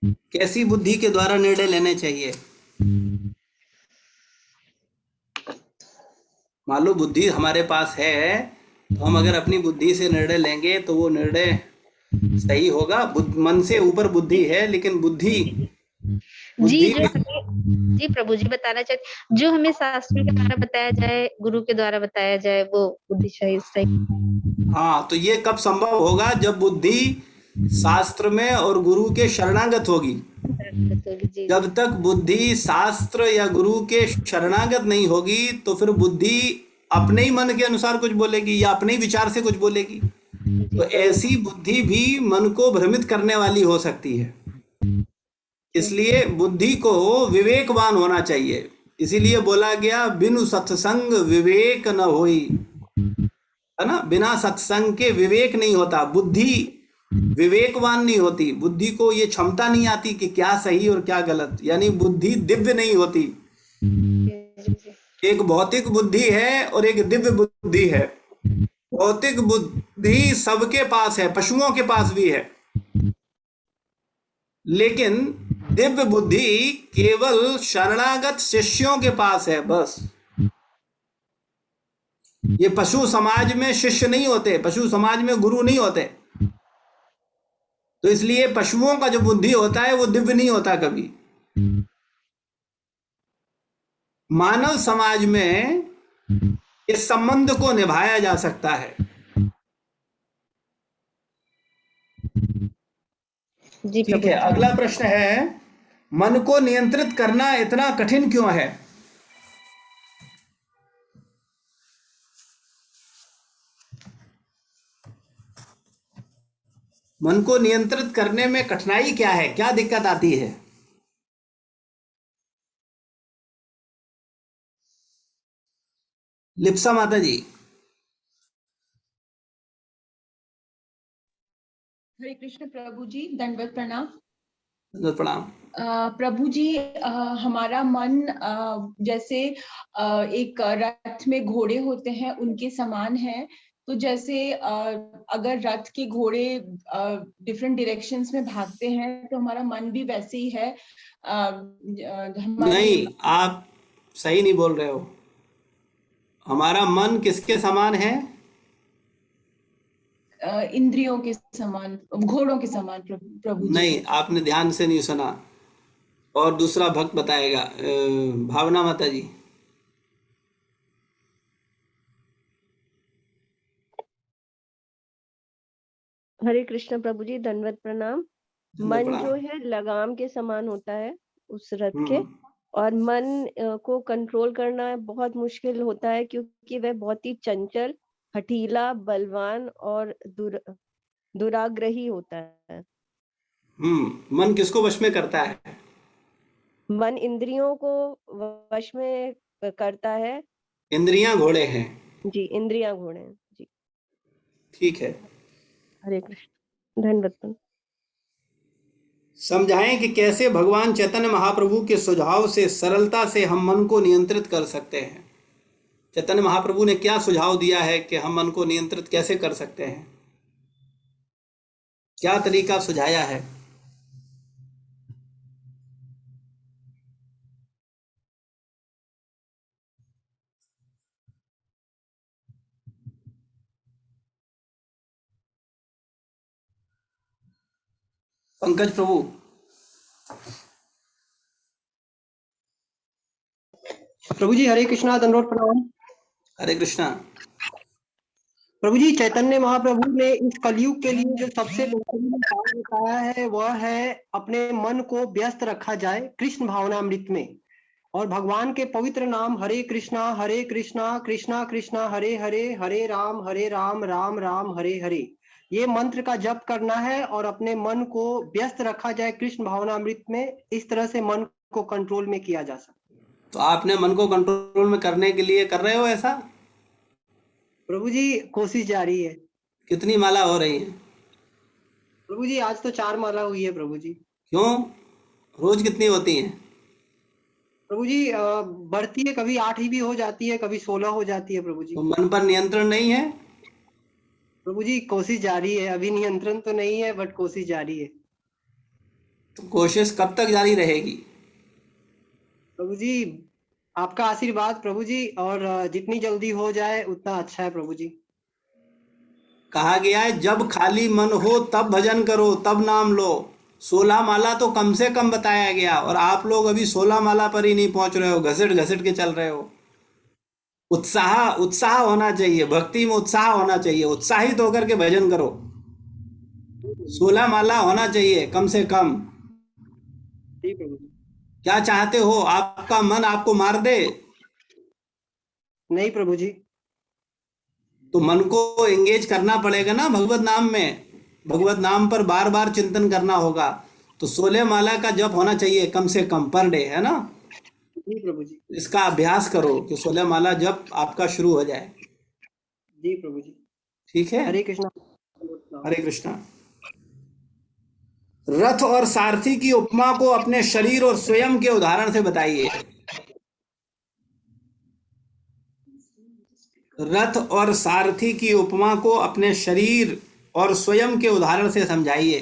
कैसी बुद्धि के द्वारा निर्णय लेने चाहिए? मान लो बुद्धि हमारे पास है, तो हम अगर अपनी बुद्धि से निर्णय लेंगे तो वो निर्णय सही होगा। मन से ऊपर बुद्धि है, लेकिन बुद्धि जी जो हमें, जी प्रभु जी बताना चाहते, जो हमें शास्त्रों के द्वारा बताया जाए, गुरु के द्वारा बताया जाए, वो बुद्धि सही। हाँ, तो ये कब संभव होगा? जब बुद्धि शास्त्र में और गुरु के शरणागत होगी। जब तक बुद्धि शास्त्र या गुरु के शरणागत नहीं होगी तो फिर बुद्धि अपने ही मन के अनुसार कुछ बोलेगी या अपने ही विचार से कुछ बोलेगी। तो ऐसी बुद्धि भी मन को भ्रमित करने वाली हो सकती है। इसलिए बुद्धि को विवेकवान होना चाहिए। इसीलिए बोला गया बिनु सत्संग विवेक न होई, है ना? बिना सत्संग के विवेक नहीं होता, बुद्धि विवेकवान नहीं होती। बुद्धि को ये क्षमता नहीं आती कि क्या सही और क्या गलत, यानी बुद्धि दिव्य नहीं होती। एक भौतिक बुद्धि है और एक दिव्य बुद्धि है। भौतिक बुद्धि सबके पास है, पशुओं के पास भी है, लेकिन दिव्य बुद्धि केवल शरणागत शिष्यों के पास है बस। ये पशु समाज में शिष्य नहीं होते, पशु समाज में गुरु नहीं होते। तो इसलिए पशुओं का जो बुद्धि होता है वो दिव्य नहीं होता कभी। मानव समाज में इस संबंध को निभाया जा सकता है। ठीक है, अगला प्रश्न है, मन को नियंत्रित करना इतना कठिन क्यों है? मन को नियंत्रित करने में कठिनाई क्या है? क्या दिक्कत आती है? लिप्सा माता जी। हरे कृष्ण प्रभु जी, दंडवत प्रणाम। दंडवत प्रणाम। प्रभु जी, हमारा मन जैसे एक रथ में घोड़े होते हैं उनके समान है। तो जैसे अगर रथ के घोड़े डिफरेंट डायरेक्शंस में भागते हैं तो हमारा मन भी वैसे ही है। हमारी नहीं, आप सही नहीं बोल रहे हो। हमारा मन किसके समान है? इंद्रियों के समान, घोड़ों के समान प्रभु जी। नहीं, आपने ध्यान से नहीं सुना। और दूसरा भक्त बताएगा, भावना माता जी। हरे कृष्ण प्रभु जी, दंडवत प्रणाम। दंडवत मन प्रणाम। जो है लगाम के समान होता है उस रथ के, हम्म, और मन को कंट्रोल करना बहुत मुश्किल होता है क्योंकि वह बहुत ही चंचल, हठीला, बलवान और दुराग्रही होता है। मन किसको वश में करता है? मन इंद्रियों को वश में करता है। इंद्रियां घोड़े हैं। जी, इंद्रियां घोड़े हैं जी। ठीक है। हरे कृष्ण, धन्यवाद प्रभु। समझाएं कि कैसे भगवान चैतन्य महाप्रभु के सुझाव से सरलता से हम मन को नियंत्रित कर सकते हैं। चैतन्य महाप्रभु ने क्या सुझाव दिया है कि हम मन को नियंत्रित कैसे कर सकते हैं? क्या तरीका सुझाया है? पंकज प्रभु। प्रभु जी हरे कृष्णा, दंडवत प्रणाम। हरे कृष्णा। प्रभु जी, चैतन्य महाप्रभु ने इस कलयुग के लिए जो सबसे बेहतरीन उपाय बताया है वह है अपने मन को व्यस्त रखा जाए कृष्ण भावनामृत में, और भगवान के पवित्र नाम हरे कृष्णा कृष्णा कृष्णा हरे हरे, हरे राम राम राम हरे हरे, ये मंत्र का जप करना है और अपने मन को व्यस्त रखा जाए कृष्ण भावनामृत में। इस तरह से मन को कंट्रोल में किया जा सकता है। तो आपने मन को कंट्रोल में करने के लिए कर रहे हो ऐसा? प्रभु जी कोशिश जारी है। कितनी माला हो रही है? प्रभु जी आज तो 4 माला हुई है प्रभु जी। क्यों? रोज कितनी होती हैं? प्रभु जी बढ़ती है, कभी 8 ही भी हो जाती है, कभी 16 हो जाती है प्रभु जी। तो मन पर नियंत्रण नहीं है? प्रभु जी कोशिश जारी है, अभी नियंत्रण तो नहीं है बट कोशिश जारी है। तो कोशिश कब तक जारी रहेगी? प्रभु जी आपका आशीर्वाद प्रभु जी, और जितनी जल्दी हो जाए उतना अच्छा है प्रभु जी। कहा गया है जब खाली मन हो तब भजन करो, तब नाम लो। 16 माला तो कम से कम बताया गया, और आप लोग अभी 16 माला पर ही नहीं पहुंच रहे हो, घसीट घसीट के चल रहे हो। उत्साह उत्साह होना चाहिए, भक्ति में उत्साह होना चाहिए, उत्साहित होकर के भजन करो। 16 माला होना चाहिए कम से कम। जी प्रभु जी। क्या चाहते हो? आपका मन आपको मार दे? नहीं प्रभु जी। तो मन को एंगेज करना पड़ेगा ना भगवत नाम में। भगवत नाम पर बार बार चिंतन करना होगा। तो 16 माला का जप होना चाहिए कम से कम पर डे, है ना? जी प्रभु जी। इसका अभ्यास करो कि 16 माला जप आपका शुरू हो जाए। जी प्रभु जी। ठीक है। हरे कृष्णा। हरे कृष्णा। रथ और सारथी की उपमा को अपने शरीर और स्वयं के उदाहरण से बताइए। रथ और सारथी की उपमा को अपने शरीर और स्वयं के उदाहरण से समझाइए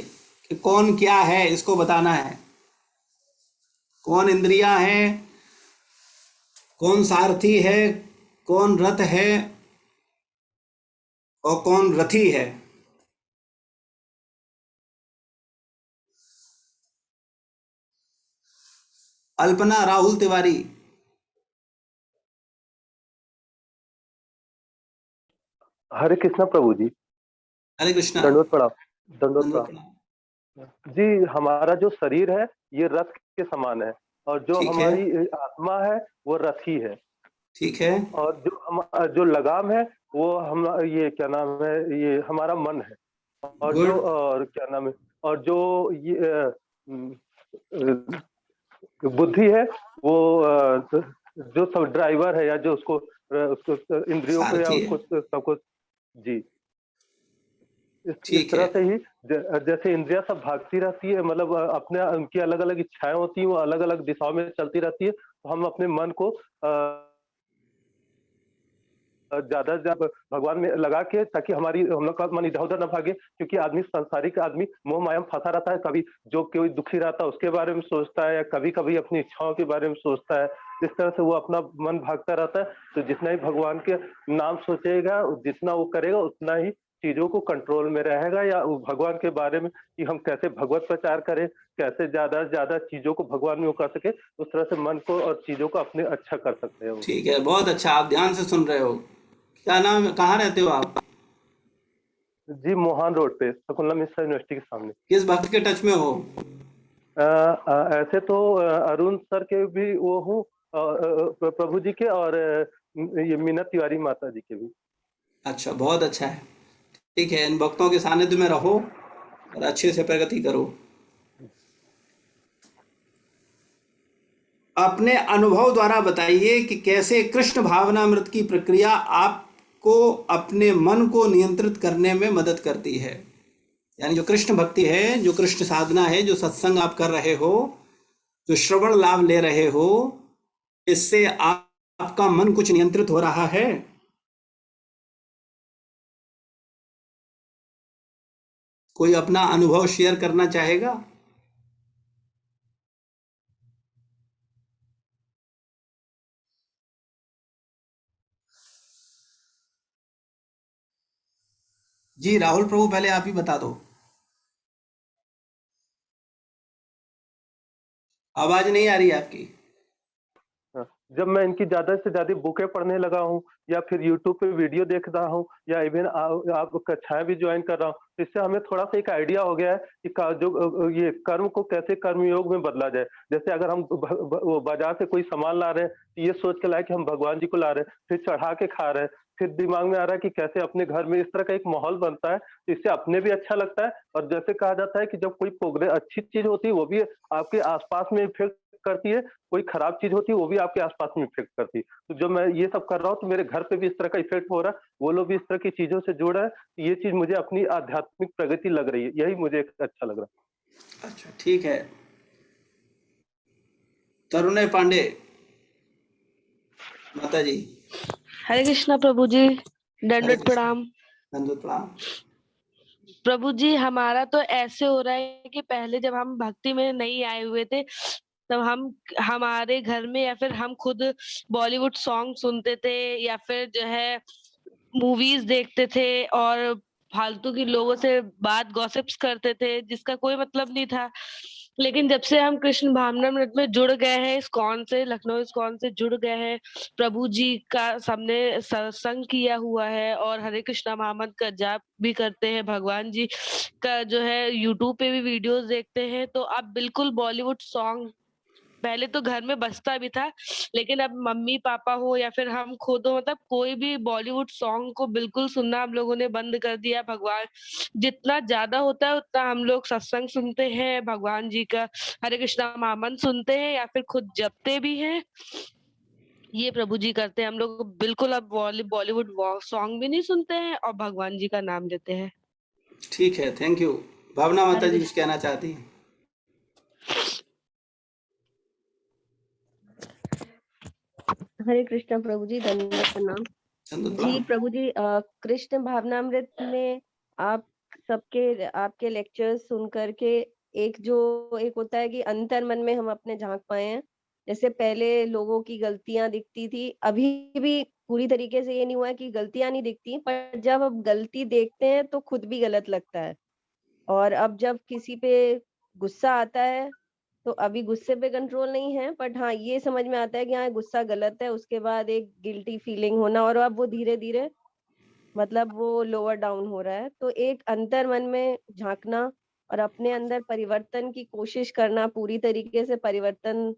कि कौन क्या है, इसको बताना है। कौन इंद्रियां हैं, कौन सारथी है, कौन रथ है और कौन रथी है। अल्पना राहुल तिवारी। हरे कृष्णा प्रभु जी। हरे कृष्णा। दंडवत प्रणाम। दंडवत दंडवत प्रणाम प्रणाम। जी। हमारा जो शरीर है ये रथ के समान है, और जो ठीक है। हमारी आत्मा है वो रथ ही है। ठीक है। और जो लगाम है वो हम, ये क्या नाम है, ये हमारा मन है। और गुड। और क्या नाम है, और जो ये बुद्धि है वो जो सब ड्राइवर है, या जो उसको इंद्रियों को या सारथी है। उसको सबको। जी। इस ठीक तरह है। से ही जैसे इंद्रियां सब भागती रहती है, मतलब अपने उनकी अलग अलग इच्छाएं होती हैं, वो अलग अलग दिशाओं में चलती रहती है, तो हम अपने मन को ज्यादा से ज्यादा भगवान में लगा के, ताकि हम लोग का मन इधर उधर न भागे, क्योंकि आदमी, सांसारिक आदमी मोह माया में फंसा रहता है। कभी जो कोई दुखी रहता है उसके बारे में सोचता है, या कभी कभी अपनी इच्छाओं के बारे में सोचता है। इस तरह से वो अपना मन भागता रहता है। तो जितना ही भगवान के नाम सोचेगा, जितना वो करेगा, उतना ही चीजों को कंट्रोल में रहेगा, या वो भगवान के बारे में कि हम कैसे भगवत प्रचार करें, कैसे ज्यादा से ज्यादा चीजों को भगवान में वो कर सके, उस तरह से मन को और चीजों को अपने अच्छा कर सकते हैं वो। ठीक है, बहुत अच्छा, आप ध्यान से सुन रहे हो। क्या नाम है, कहाँ रहते हो आप? जी, मोहान रोड पे, शकुंतला मिश्रा यूनिवर्सिटी के सामने। किस भक्त के टच में हो? ऐसे तो अरुण सर के भी वो हूँ, प्रभु जी के, और ये मीना तिवारी माता जी के भी। अच्छा, बहुत अच्छा है। ठीक है, इन भक्तों के सानिध्य में रहो और अच्छे से प्रगति करो। अपने अनुभव द्वारा बताइए कि कैसे कृष्ण भावनामृत की प्रक्रिया आपको अपने मन को नियंत्रित करने में मदद करती है। यानी जो कृष्ण भक्ति है, जो कृष्ण साधना है, जो सत्संग आप कर रहे हो, जो श्रवण लाभ ले रहे हो, इससे आपका मन कुछ नियंत्रित हो रहा है? कोई अपना अनुभव शेयर करना चाहेगा? जी राहुल प्रभु, पहले आप ही बता दो। आवाज नहीं आ रही है आपकी। जब मैं इनकी ज्यादा से ज्यादा बुकें पढ़ने लगा हूँ, या फिर यूट्यूब पे वीडियो देख रहा हूँ, या इवन आप कक्षाएं भी ज्वाइन कर रहा हूँ, तो इससे हमें थोड़ा सा एक आइडिया हो गया है कि जो ये कर्म को कैसे कर्मयोग में बदला जाए। जैसे अगर हम वो बाजार से कोई सामान ला रहे हैं, तो ये सोच के लाए कि हम भगवान जी को ला रहे हैं, फिर चढ़ा के खा रहे हैं, फिर दिमाग में आ रहा है कि कैसे अपने घर में इस तरह का एक माहौल बनता है, तो इससे अपने भी अच्छा लगता है। और जैसे कहा जाता है कि जब कोई प्रोग्रेस अच्छी चीज होती है, वो भी आपके आसपास में इफेक्ट करती है, कोई खराब चीज होती है वो भी आपके आसपास में इफेक्ट करती है। तो जब मैं ये सब कर रहा हूँ, तो मेरे घर पे भी इस तरह का इफेक्ट हो रहा है, वो लोग भी इस तरह की चीजों से जुड़ रहे हैं। ये चीज मुझे अपनी आध्यात्मिक प्रगति लग रही है, यही मुझे अच्छा लग रहा है। अच्छा, ठीक है। तरुण पांडे माता जी। हरे कृष्णा प्रभु जी, हरे दंडवत कृष्ण। प्रणाम। दंडवत प्रणाम। प्रभु जी, हमारा तो ऐसे हो रहा है कि पहले जब हम भक्ति में नहीं आए हुए थे, तब हमारे घर में या फिर हम खुद बॉलीवुड सॉन्ग सुनते थे, या फिर जो है मूवीज देखते थे, और फालतू के लोगों से बात गॉसिप्स करते थे, जिसका कोई मतलब नहीं था। लेकिन जब से हम कृष्ण भावनामृत में जुड़ गए हैं, इस्कॉन से, लखनऊ इस्कॉन से जुड़ गए हैं, प्रभु जी का सबने सत्संग किया हुआ है, और हरे कृष्णा महामंत्र का जाप भी करते हैं, भगवान जी का जो है यूट्यूब पे भी वीडियोस देखते हैं, तो अब बिल्कुल बॉलीवुड सॉन्ग, पहले तो घर में बजता भी था, लेकिन अब मम्मी पापा हो या फिर हम खुद हो, मतलब कोई भी बॉलीवुड सॉन्ग को बिल्कुल सुनना हम लोगों ने बंद कर दिया। भगवान जितना ज्यादा होता है उतना हम लोग सत्संग सुनते हैं, भगवान जी का हरे कृष्णा महामंत्र सुनते हैं, या फिर खुद जपते भी हैं। ये प्रभु जी करते हैं। हम लोग बिल्कुल अब बॉलीवुड सॉन्ग भी नहीं सुनते हैं और भगवान जी का नाम लेते हैं। ठीक है, थैंक यू। भावना माता हरे जी कुछ कहना चाहती हैं? हरे कृष्णा प्रभु जी, दंडवत प्रणाम। दंडवत जी प्रणाम। प्रभु जी, कृष्ण भावनामृत में आप आपके लेक्चर्स सुन करके एक होता है कि अंतर मन में हम अपने झांक पाए हैं। जैसे पहले लोगों की गलतियां दिखती थी, अभी भी पूरी तरीके से ये नहीं हुआ है कि गलतियां नहीं दिखती, पर जब अब गलती देखते हैं तो खुद भी गलत लगता है। और अब जब किसी पे गुस्सा आता है, तो अभी गुस्से पे कंट्रोल नहीं है, बट हाँ ये समझ में आता है कि हाँ गुस्सा गलत है, उसके बाद एक गिल्टी फीलिंग होना, और अब वो धीरे धीरे मतलब वो लोअर डाउन हो रहा है। तो एक अंतर मन में झांकना और अपने अंदर परिवर्तन की कोशिश करना, पूरी तरीके से परिवर्तन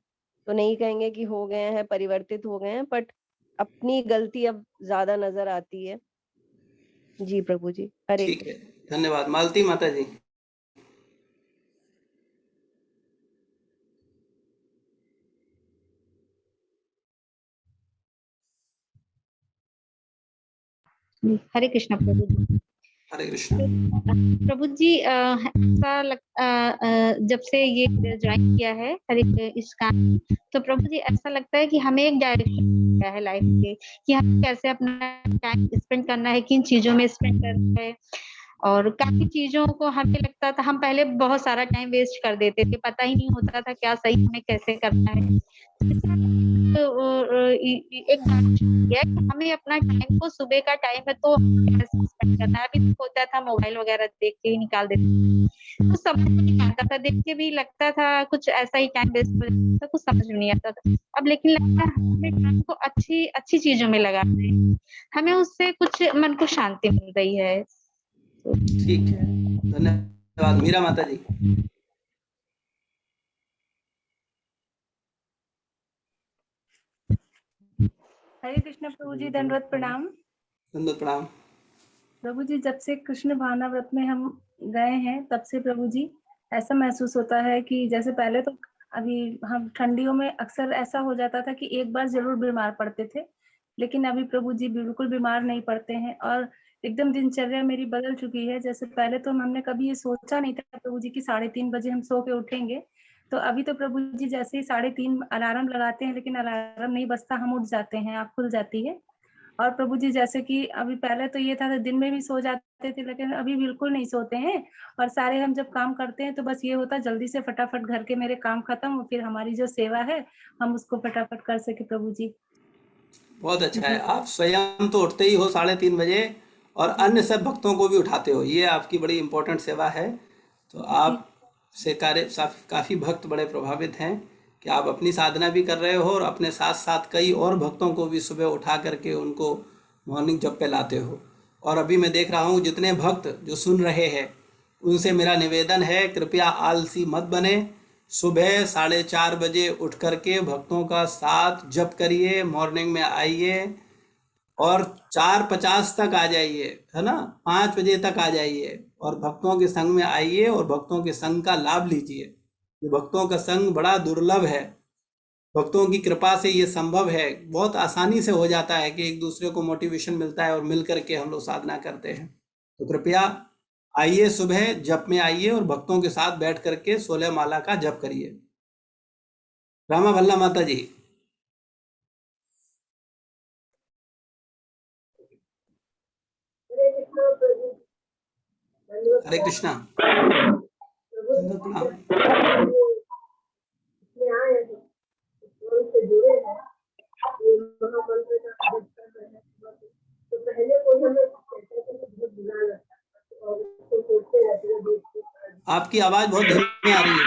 तो नहीं कहेंगे कि हो गए हैं, परिवर्तित हो गए हैं, बट अपनी गलती अब ज्यादा नजर आती है। जी प्रभु जी, हरे ठीक है, कृष्ण। धन्यवाद। मालती माता जी। हरे कृष्णा प्रभु जी। हरे कृष्ण। प्रभु जी ऐसा जब से ये ज्वाइन किया है हरे इस काम, तो प्रभु जी ऐसा लगता है कि हमें एक डायरेक्शन है लाइफ के, कि हम कैसे अपना टाइम स्पेंड करना है, किन चीजों में स्पेंड करना है। और काफी चीजों को हमें लगता था, हम पहले बहुत सारा टाइम वेस्ट कर देते थे, पता ही नहीं होता था क्या सही हमें कैसे करना है। तो एक है कि हमें अपना टाइम को, सुबह का टाइम है तो कैसे स्पेंड करना है। अभी तो होता था मोबाइल वगैरह देख के ही निकाल देते, कुछ समझ नहीं आता था, देख के भी लगता था कुछ ऐसा ही टाइम वेस्ट हो जाता था, कुछ समझ में नहीं आता था। अब लेकिन लगता है हमें टाइम को अच्छी अच्छी चीजों में लगाना है, हमें उससे कुछ मन को शांति मिल रही है। ठीक है, धन्यवाद। मीरा माता जी। हरे कृष्ण प्रभु जी, दंडवत प्रणाम। दंडवत प्रणाम। प्रभु जी, जब से कृष्ण भावना व्रत में हम गए हैं तब से प्रभु जी ऐसा महसूस होता है कि जैसे पहले तो अभी हम ठंडियों में अक्सर ऐसा हो जाता था कि एक बार जरूर बीमार पड़ते थे, लेकिन अभी प्रभु जी बिल्कुल बीमार नहीं पड़ते हैं और एकदम दिनचर्या मेरी बदल चुकी है। जैसे पहले तो हमने कभी ये सोचा नहीं था प्रभु जी कि 3:30 बजे हम सो के उठेंगे, तो अभी तो प्रभु जी जैसे ही 3:30 अलार्म लगाते हैं, लेकिन अलार्म नहीं बजता, हम उठ जाते हैं, आँख खुल जाती है। और प्रभु जी जैसे कि अभी पहले तो ये था तो दिन में भी सो जाते थे, लेकिन अभी बिल्कुल नहीं सोते हैं। और सारे हम जब काम करते हैं तो बस ये होता है जल्दी से फटाफट घर के मेरे काम खत्म हो, फिर हमारी जो सेवा है हम उसको फटाफट कर सके प्रभु जी। बहुत अच्छा है, आप स्वयं तो उठते ही हो 3:30 बजे और अन्य सब भक्तों को भी उठाते हो, ये आपकी बड़ी इम्पोर्टेंट सेवा है। तो आप से काफ़ी भक्त बड़े प्रभावित हैं कि आप अपनी साधना भी कर रहे हो और अपने साथ साथ कई और भक्तों को भी सुबह उठा करके उनको मॉर्निंग जप पे लाते हो। और अभी मैं देख रहा हूँ जितने भक्त जो सुन रहे हैं उनसे मेरा निवेदन है, कृपया आलसी मत बने, सुबह 4:30 बजे उठ करके भक्तों का साथ जप करिए, मॉर्निंग में आइए और 4:50 तक आ जाइए, है ना, 5 बजे तक आ जाइए और भक्तों के संग में आइए और भक्तों के संग का लाभ लीजिए। ये भक्तों का संग बड़ा दुर्लभ है, भक्तों की कृपा से ये संभव है, बहुत आसानी से हो जाता है कि एक दूसरे को मोटिवेशन मिलता है और मिल करके हम लोग साधना करते हैं। तो कृपया आइए, सुबह जप में आइए और भक्तों के साथ बैठ करके 16 माला का जप करिए। रामा भल्ला माता जी। हरे कृष्णा। प्रणाम। आपकी आवाज बहुत धीमी आ रही है।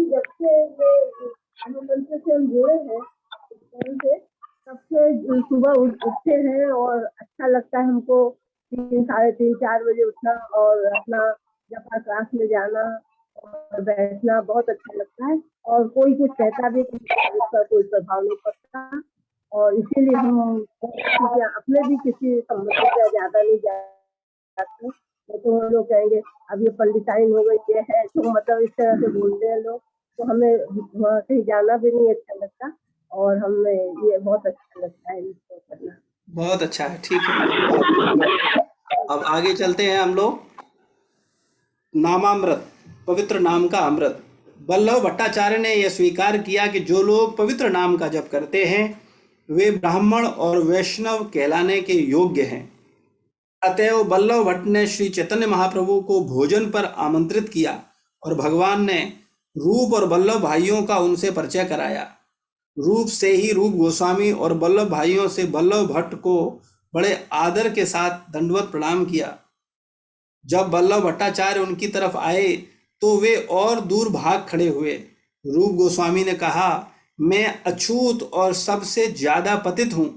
जब से मंत्र से हम जुड़े हैं तब से सुबह उठते हैं और अच्छा लगता है हमको 3, 3:30, 4 बजे उठना और अपना जपा क्लास में जाना और बैठना बहुत अच्छा लगता है। और कोई कुछ कहता भी उसका कोई प्रभाव नहीं पड़ता और इसीलिए हम अपने भी किसी संबंध से ज्यादा नहीं जाते। तो लोग कहेंगे अब ये पंडिताइन हो गई, ये है, तो मतलब इस तरह से बोलते हैं लोग, तो हमें वहाँ कहीं जाना भी नहीं अच्छा लगता और हमें ये बहुत अच्छा लगता है इसको करना। बहुत अच्छा है, ठीक है। अब आगे चलते हैं हम लोग। नामामृत, पवित्र नाम का अमृत। वल्लभ भट्टाचार्य ने यह स्वीकार किया कि जो लोग पवित्र नाम का जप करते हैं वे ब्राह्मण और वैष्णव कहलाने के योग्य हैं। अतएव वल्लभ भट्ट ने श्री चैतन्य महाप्रभु को भोजन पर आमंत्रित किया और भगवान ने रूप और वल्लभ भाइयों का उनसे परिचय कराया। रूप से ही रूप गोस्वामी और वल्लभ भाइयों से वल्लभ भट्ट को बड़े आदर के साथ दंडवत प्रणाम किया। जब वल्लभ भट्टाचार्य उनकी तरफ आए तो वे और दूर भाग खड़े हुए। रूप गोस्वामी ने कहा, मैं अछूत और सबसे ज्यादा पतित हूँ,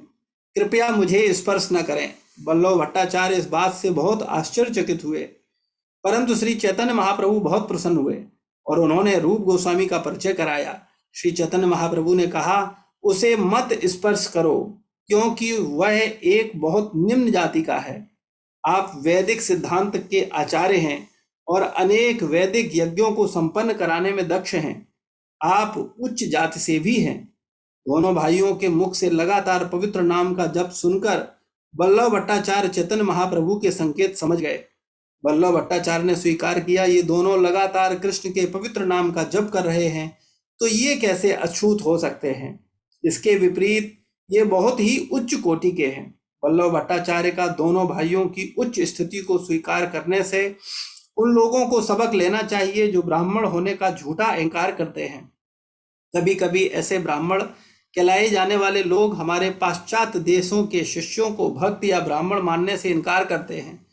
कृपया मुझे स्पर्श न करें। वल्लभ भट्टाचार्य इस बात से बहुत आश्चर्यचकित हुए, परंतु श्री चैतन्य महाप्रभु बहुत प्रसन्न हुए और उन्होंने रूप गोस्वामी का परिचय कराया। श्री चैतन्य महाप्रभु ने कहा, उसे मत स्पर्श करो क्योंकि वह एक बहुत निम्न जाति का है। आप वैदिक सिद्धांत के आचार्य हैं और अनेक वैदिक यज्ञों को संपन्न कराने में दक्ष हैं। आप उच्च जाति से भी हैं। दोनों भाइयों के मुख से लगातार पवित्र नाम का जप सुनकर बल्लभ भट्टाचार्य चैतन्य महाप्रभु के संकेत समझ गए। बल्लभ भट्टाचार्य ने स्वीकार किया, ये दोनों लगातार कृष्ण के पवित्र नाम का जप कर रहे हैं, तो ये कैसे अछूत हो सकते हैं। इसके विपरीत ये बहुत ही उच्च कोटि के हैं। बल्लभ भट्टाचार्य का दोनों भाइयों की उच्च स्थिति को स्वीकार करने से उन लोगों को सबक लेना चाहिए जो ब्राह्मण होने का झूठा अहंकार करते हैं। कभी कभी ऐसे ब्राह्मण कहलाए जाने वाले लोग हमारे पाश्चात्य देशों के शिष्यों को भक्त या ब्राह्मण मानने से इनकार करते हैं,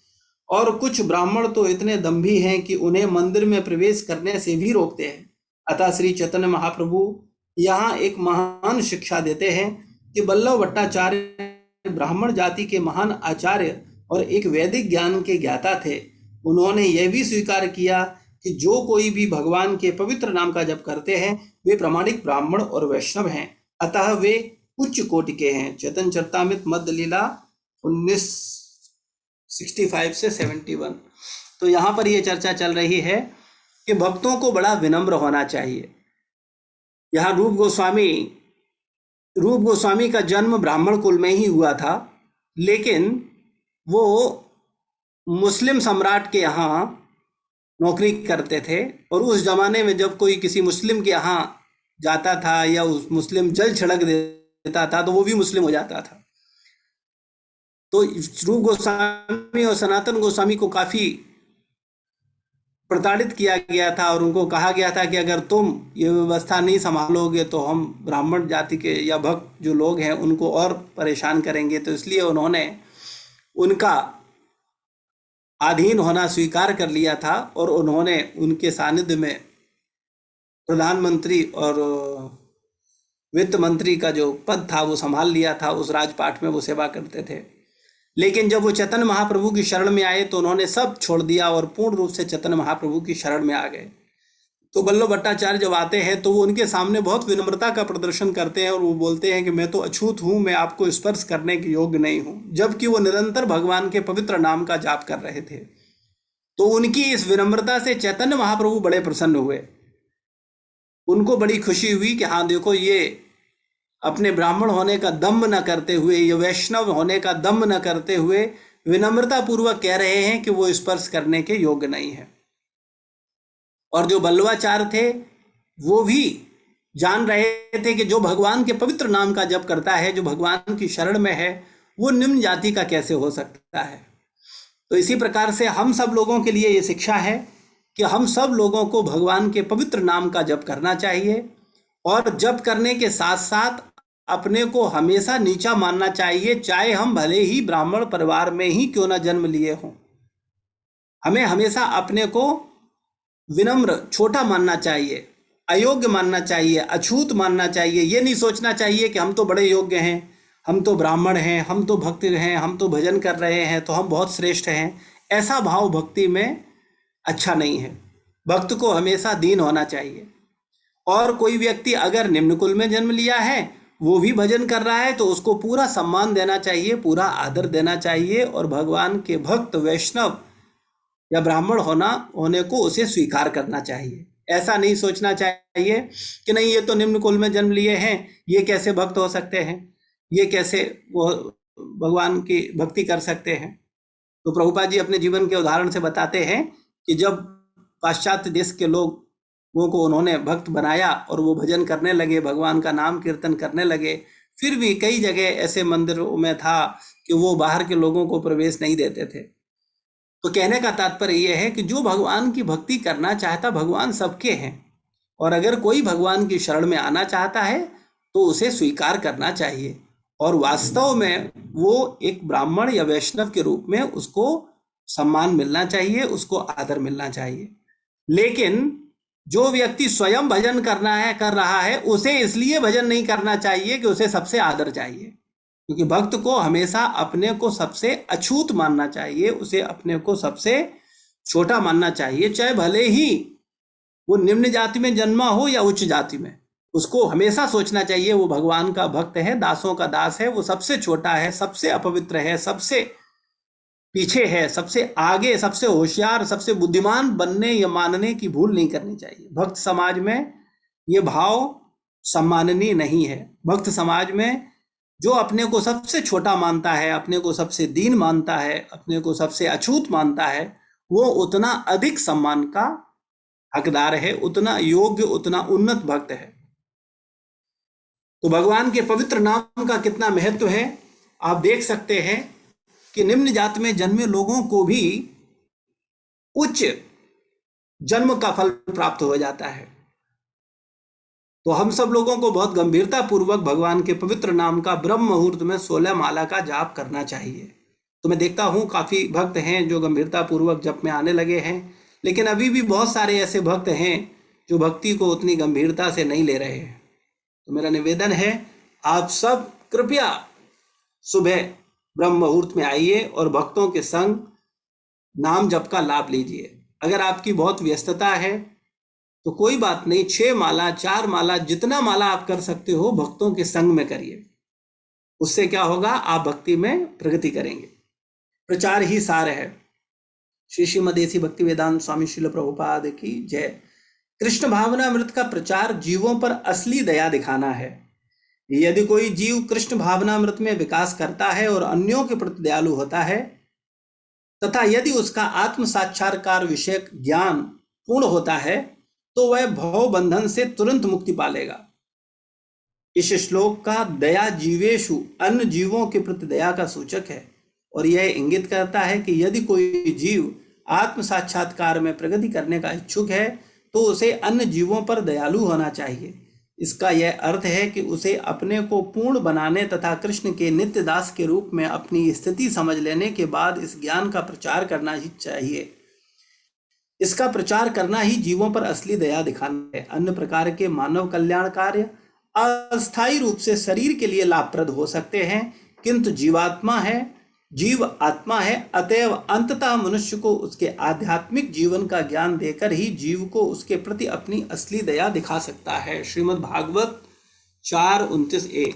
और कुछ ब्राह्मण तो इतने दंभी हैं कि उन्हें मंदिर में प्रवेश करने से भी रोकते हैं। अतः श्री चैतन्य महाप्रभु यहाँ एक महान शिक्षा देते हैं कि बल्लभ भट्टाचार्य ब्राह्मण जाति के महान आचार्य और एक वैदिक ज्ञान के ज्ञाता थे। उन्होंने यह भी स्वीकार किया कि जो कोई भी भगवान के पवित्र नाम का जप करते हैं वे प्रामाणिक ब्राह्मण और वैष्णव हैं, अतः वे उच्च कोटि के हैं। चैतन्य चरितामृत मध्य लीला 1965 से 71। तो यहाँ पर ये चर्चा चल रही है कि भक्तों को बड़ा विनम्र होना चाहिए। यहाँ रूप गोस्वामी का जन्म ब्राह्मण कुल में ही हुआ था, लेकिन वो मुस्लिम सम्राट के यहाँ नौकरी करते थे, और उस जमाने में जब कोई किसी मुस्लिम के यहाँ जाता था या उस मुस्लिम जल छिड़क देता था तो वो भी मुस्लिम हो जाता था। तो रूप गोस्वामी और सनातन गोस्वामी को काफी प्रताड़ित किया गया था, और उनको कहा गया था कि अगर तुम ये व्यवस्था नहीं संभालोगे तो हम ब्राह्मण जाति के या भक्त जो लोग हैं उनको और परेशान करेंगे। तो इसलिए उन्होंने उनका अधीन होना स्वीकार कर लिया था, और उन्होंने उनके सानिध्य में प्रधानमंत्री और वित्त मंत्री का जो पद था वो संभाल लिया था। उस राजपाट में वो सेवा करते थे। लेकिन जब वो चैतन्य महाप्रभु की शरण में आए तो उन्होंने सब छोड़ दिया और पूर्ण रूप से चैतन्य महाप्रभु की शरण में आ गए। तो बल्लभ भट्टाचार्य जब आते हैं तो वो उनके सामने बहुत विनम्रता का प्रदर्शन करते हैं, और वो बोलते हैं कि मैं तो अछूत हूँ, मैं आपको स्पर्श करने के योग्य नहीं हूँ, जबकि वो निरंतर भगवान के पवित्र नाम का जाप कर रहे थे। तो उनकी इस विनम्रता से चैतन्य महाप्रभु बड़े प्रसन्न हुए। उनको बड़ी खुशी हुई कि हाँ देखो, ये अपने ब्राह्मण होने का दम्भ न करते हुए, ये वैष्णव होने का दम्भ न करते हुए विनम्रता पूर्वक कह रहे हैं कि वो स्पर्श करने के योग्य नहीं है। और जो बल्लवाचार्य थे वो भी जान रहे थे कि जो भगवान के पवित्र नाम का जप करता है, जो भगवान की शरण में है, वो निम्न जाति का कैसे हो सकता है। तो इसी प्रकार से हम सब लोगों के लिए ये शिक्षा है कि हम सब लोगों को भगवान के पवित्र नाम का जप करना चाहिए, और जप करने के साथ साथ अपने को हमेशा नीचा मानना चाहिए, चाहे हम भले ही ब्राह्मण परिवार में ही क्यों ना जन्म लिए हों। हमें हमेशा अपने को विनम्र, छोटा मानना चाहिए, अयोग्य मानना चाहिए, अछूत मानना चाहिए। ये नहीं सोचना चाहिए कि हम तो बड़े योग्य हैं, हम तो ब्राह्मण हैं, हम तो भक्त हैं, हम तो भजन कर रहे हैं तो हम बहुत श्रेष्ठ हैं। ऐसा भाव भक्ति में अच्छा नहीं है। भक्त को हमेशा दीन होना चाहिए। और कोई व्यक्ति अगर निम्न कुल में जन्म लिया है, वो भी भजन कर रहा है, तो उसको पूरा सम्मान देना चाहिए, पूरा आदर देना चाहिए, और भगवान के भक्त, वैष्णव या ब्राह्मण होने को उसे स्वीकार करना चाहिए। ऐसा नहीं सोचना चाहिए कि नहीं ये तो निम्न कुल में जन्म लिए हैं, ये कैसे भक्त हो सकते हैं, ये कैसे वो भगवान की भक्ति कर सकते हैं। तो प्रभुपाद जी अपने जीवन के उदाहरण से बताते हैं कि जब पाश्चात्य देश के लोगों को उन्होंने भक्त बनाया और वो भजन करने लगे, भगवान का नाम कीर्तन करने लगे, फिर भी कई जगह ऐसे मंदिरों में था कि वो बाहर के लोगों को प्रवेश नहीं देते थे। तो कहने का तात्पर्य यह है कि जो भगवान की भक्ति करना चाहता, भगवान सबके हैं, और अगर कोई भगवान की शरण में आना चाहता है तो उसे स्वीकार करना चाहिए, और वास्तव में वो एक ब्राह्मण या वैष्णव के रूप में उसको सम्मान मिलना चाहिए, उसको आदर मिलना चाहिए। लेकिन जो व्यक्ति स्वयं भजन कर रहा है, उसे इसलिए भजन नहीं करना चाहिए कि उसे सबसे आदर चाहिए, क्योंकि भक्त को हमेशा अपने को सबसे अछूत मानना चाहिए, उसे अपने को सबसे छोटा मानना चाहिए, चाहे भले ही वो निम्न जाति में जन्मा हो या उच्च जाति में। उसको हमेशा सोचना चाहिए वो भगवान का भक्त है, दासों का दास है, वो सबसे छोटा है, सबसे अपवित्र है, सबसे पीछे है, सबसे आगे, सबसे होशियार, सबसे बुद्धिमान बनने या मानने की भूल नहीं करनी चाहिए। भक्त समाज में ये भाव सम्माननीय नहीं है। भक्त समाज में जो अपने को सबसे छोटा मानता है, अपने को सबसे दीन मानता है, अपने को सबसे अछूत मानता है, वो उतना अधिक सम्मान का हकदार है, उतना योग्य, उतना उन्नत भक्त है। तो भगवान के पवित्र नाम का कितना महत्व है आप देख सकते हैं कि निम्न जात में जन्मे लोगों को भी उच्च जन्म का फल प्राप्त हो जाता है। तो हम सब लोगों को बहुत गंभीरता पूर्वक भगवान के पवित्र नाम का ब्रह्म मुहूर्त में 16 माला का जाप करना चाहिए। तो मैं देखता हूँ काफी भक्त हैं जो गंभीरता पूर्वक जप में आने लगे हैं, लेकिन अभी भी बहुत सारे ऐसे भक्त हैं जो भक्ति को उतनी गंभीरता से नहीं ले रहे हैं। तो मेरा निवेदन है आप सब कृपया सुबह ब्रह्म मुहूर्त में आइए और भक्तों के संग नाम जप का लाभ लीजिए। अगर आपकी बहुत व्यस्तता है तो कोई बात नहीं, 6 माला 4 माला जितना माला आप कर सकते हो भक्तों के संग में करिए। उससे क्या होगा, आप भक्ति में प्रगति करेंगे। प्रचार ही सार है। श्री श्रीमदेसी भक्ति वेदांत स्वामी श्रील प्रभुपाद की जय। कृष्ण भावनामृत का प्रचार जीवों पर असली दया दिखाना है। यदि कोई जीव कृष्ण भावनामृत में विकास करता है और अन्यों के प्रति दयालु होता है तथा यदि उसका आत्म साक्षात्कार विषयक ज्ञान पूर्ण होता है तो वह भव बंधन से तुरंत मुक्ति पालेगा। इस श्लोक का दया जीवेशु अन्य जीवों के प्रति दया का सूचक है और यह इंगित करता है कि यदि कोई जीव आत्म साक्षात्कार में प्रगति करने का इच्छुक है तो उसे अन्य जीवों पर दयालु होना चाहिए। इसका यह अर्थ है कि उसे अपने को पूर्ण बनाने तथा कृष्ण के नित्य दास के रूप में अपनी स्थिति समझ लेने के बाद इस ज्ञान का प्रचार करना ही चाहिए। इसका प्रचार करना ही जीवों पर असली दया दिखाना है। अन्य प्रकार के मानव कल्याण कार्य अस्थायी रूप से शरीर के लिए लाभप्रद हो सकते हैं, किंतु जीव आत्मा है, अतएव अंततः मनुष्य को उसके आध्यात्मिक जीवन का ज्ञान देकर ही जीव को उसके प्रति अपनी असली दया दिखा सकता है। श्रीमद् भागवत 4:29-1।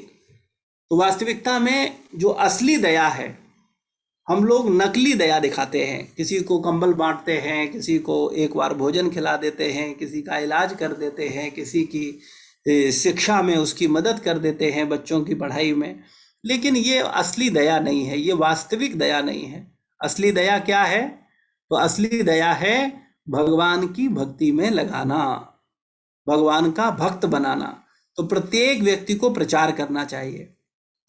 तो वास्तविकता में जो असली दया है, हम लोग नकली दया दिखाते हैं। किसी को कंबल बांटते हैं, किसी को एक बार भोजन खिला देते हैं, किसी का इलाज कर देते हैं, किसी की शिक्षा में उसकी मदद कर देते हैं, बच्चों की पढ़ाई में, लेकिन ये असली दया नहीं है, ये वास्तविक दया नहीं है। असली दया क्या है? तो असली दया है भगवान की भक्ति में लगाना, भगवान का भक्त बनाना। तो प्रत्येक व्यक्ति को प्रचार करना चाहिए।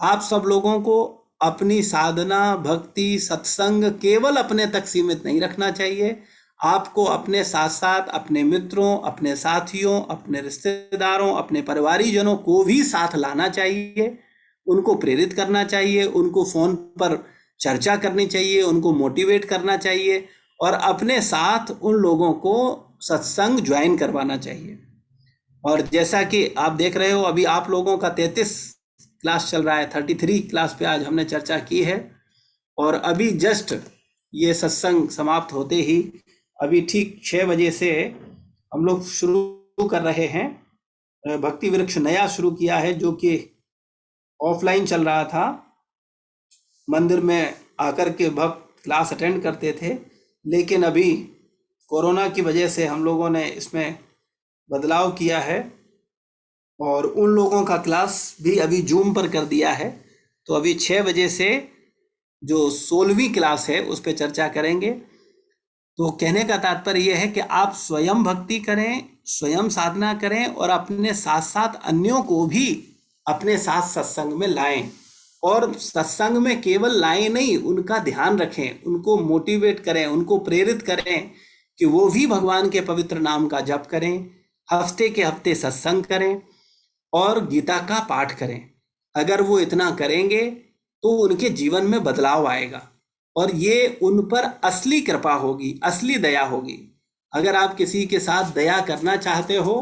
आप सब लोगों को अपनी साधना, भक्ति, सत्संग केवल अपने तक सीमित नहीं रखना चाहिए। आपको अपने साथ साथ अपने मित्रों, अपने साथियों, अपने रिश्तेदारों, अपने परिवारीजनों को भी साथ लाना चाहिए। उनको प्रेरित करना चाहिए, उनको फोन पर चर्चा करनी चाहिए, उनको मोटिवेट करना चाहिए और अपने साथ उन लोगों को सत्संग ज्वाइन करवाना चाहिए। और जैसा कि आप देख रहे हो, अभी आप लोगों का 33 क्लास चल रहा है, 33 क्लास पे आज हमने चर्चा की है और अभी जस्ट ये सत्संग समाप्त होते ही अभी ठीक 6 बजे से हम लोग शुरू कर रहे हैं। भक्ति वृक्ष नया शुरू किया है जो कि ऑफलाइन चल रहा था, मंदिर में आकर के भक्त क्लास अटेंड करते थे, लेकिन अभी कोरोना की वजह से हम लोगों ने इसमें बदलाव किया है और उन लोगों का क्लास भी अभी जूम पर कर दिया है। तो अभी 6 बजे से जो 16वीं क्लास है उस पर चर्चा करेंगे। तो कहने का तात्पर्य यह है कि आप स्वयं भक्ति करें, स्वयं साधना करें और अपने साथ साथ अन्यों को भी अपने साथ सत्संग में लाएं। और सत्संग में केवल लाएं नहीं, उनका ध्यान रखें, उनको मोटिवेट करें, उनको प्रेरित करें कि वो भी भगवान के पवित्र नाम का जप करें, हफ्ते के हफ्ते सत्संग करें और गीता का पाठ करें। अगर वो इतना करेंगे तो उनके जीवन में बदलाव आएगा और ये उन पर असली कृपा होगी, असली दया होगी। अगर आप किसी के साथ दया करना चाहते हो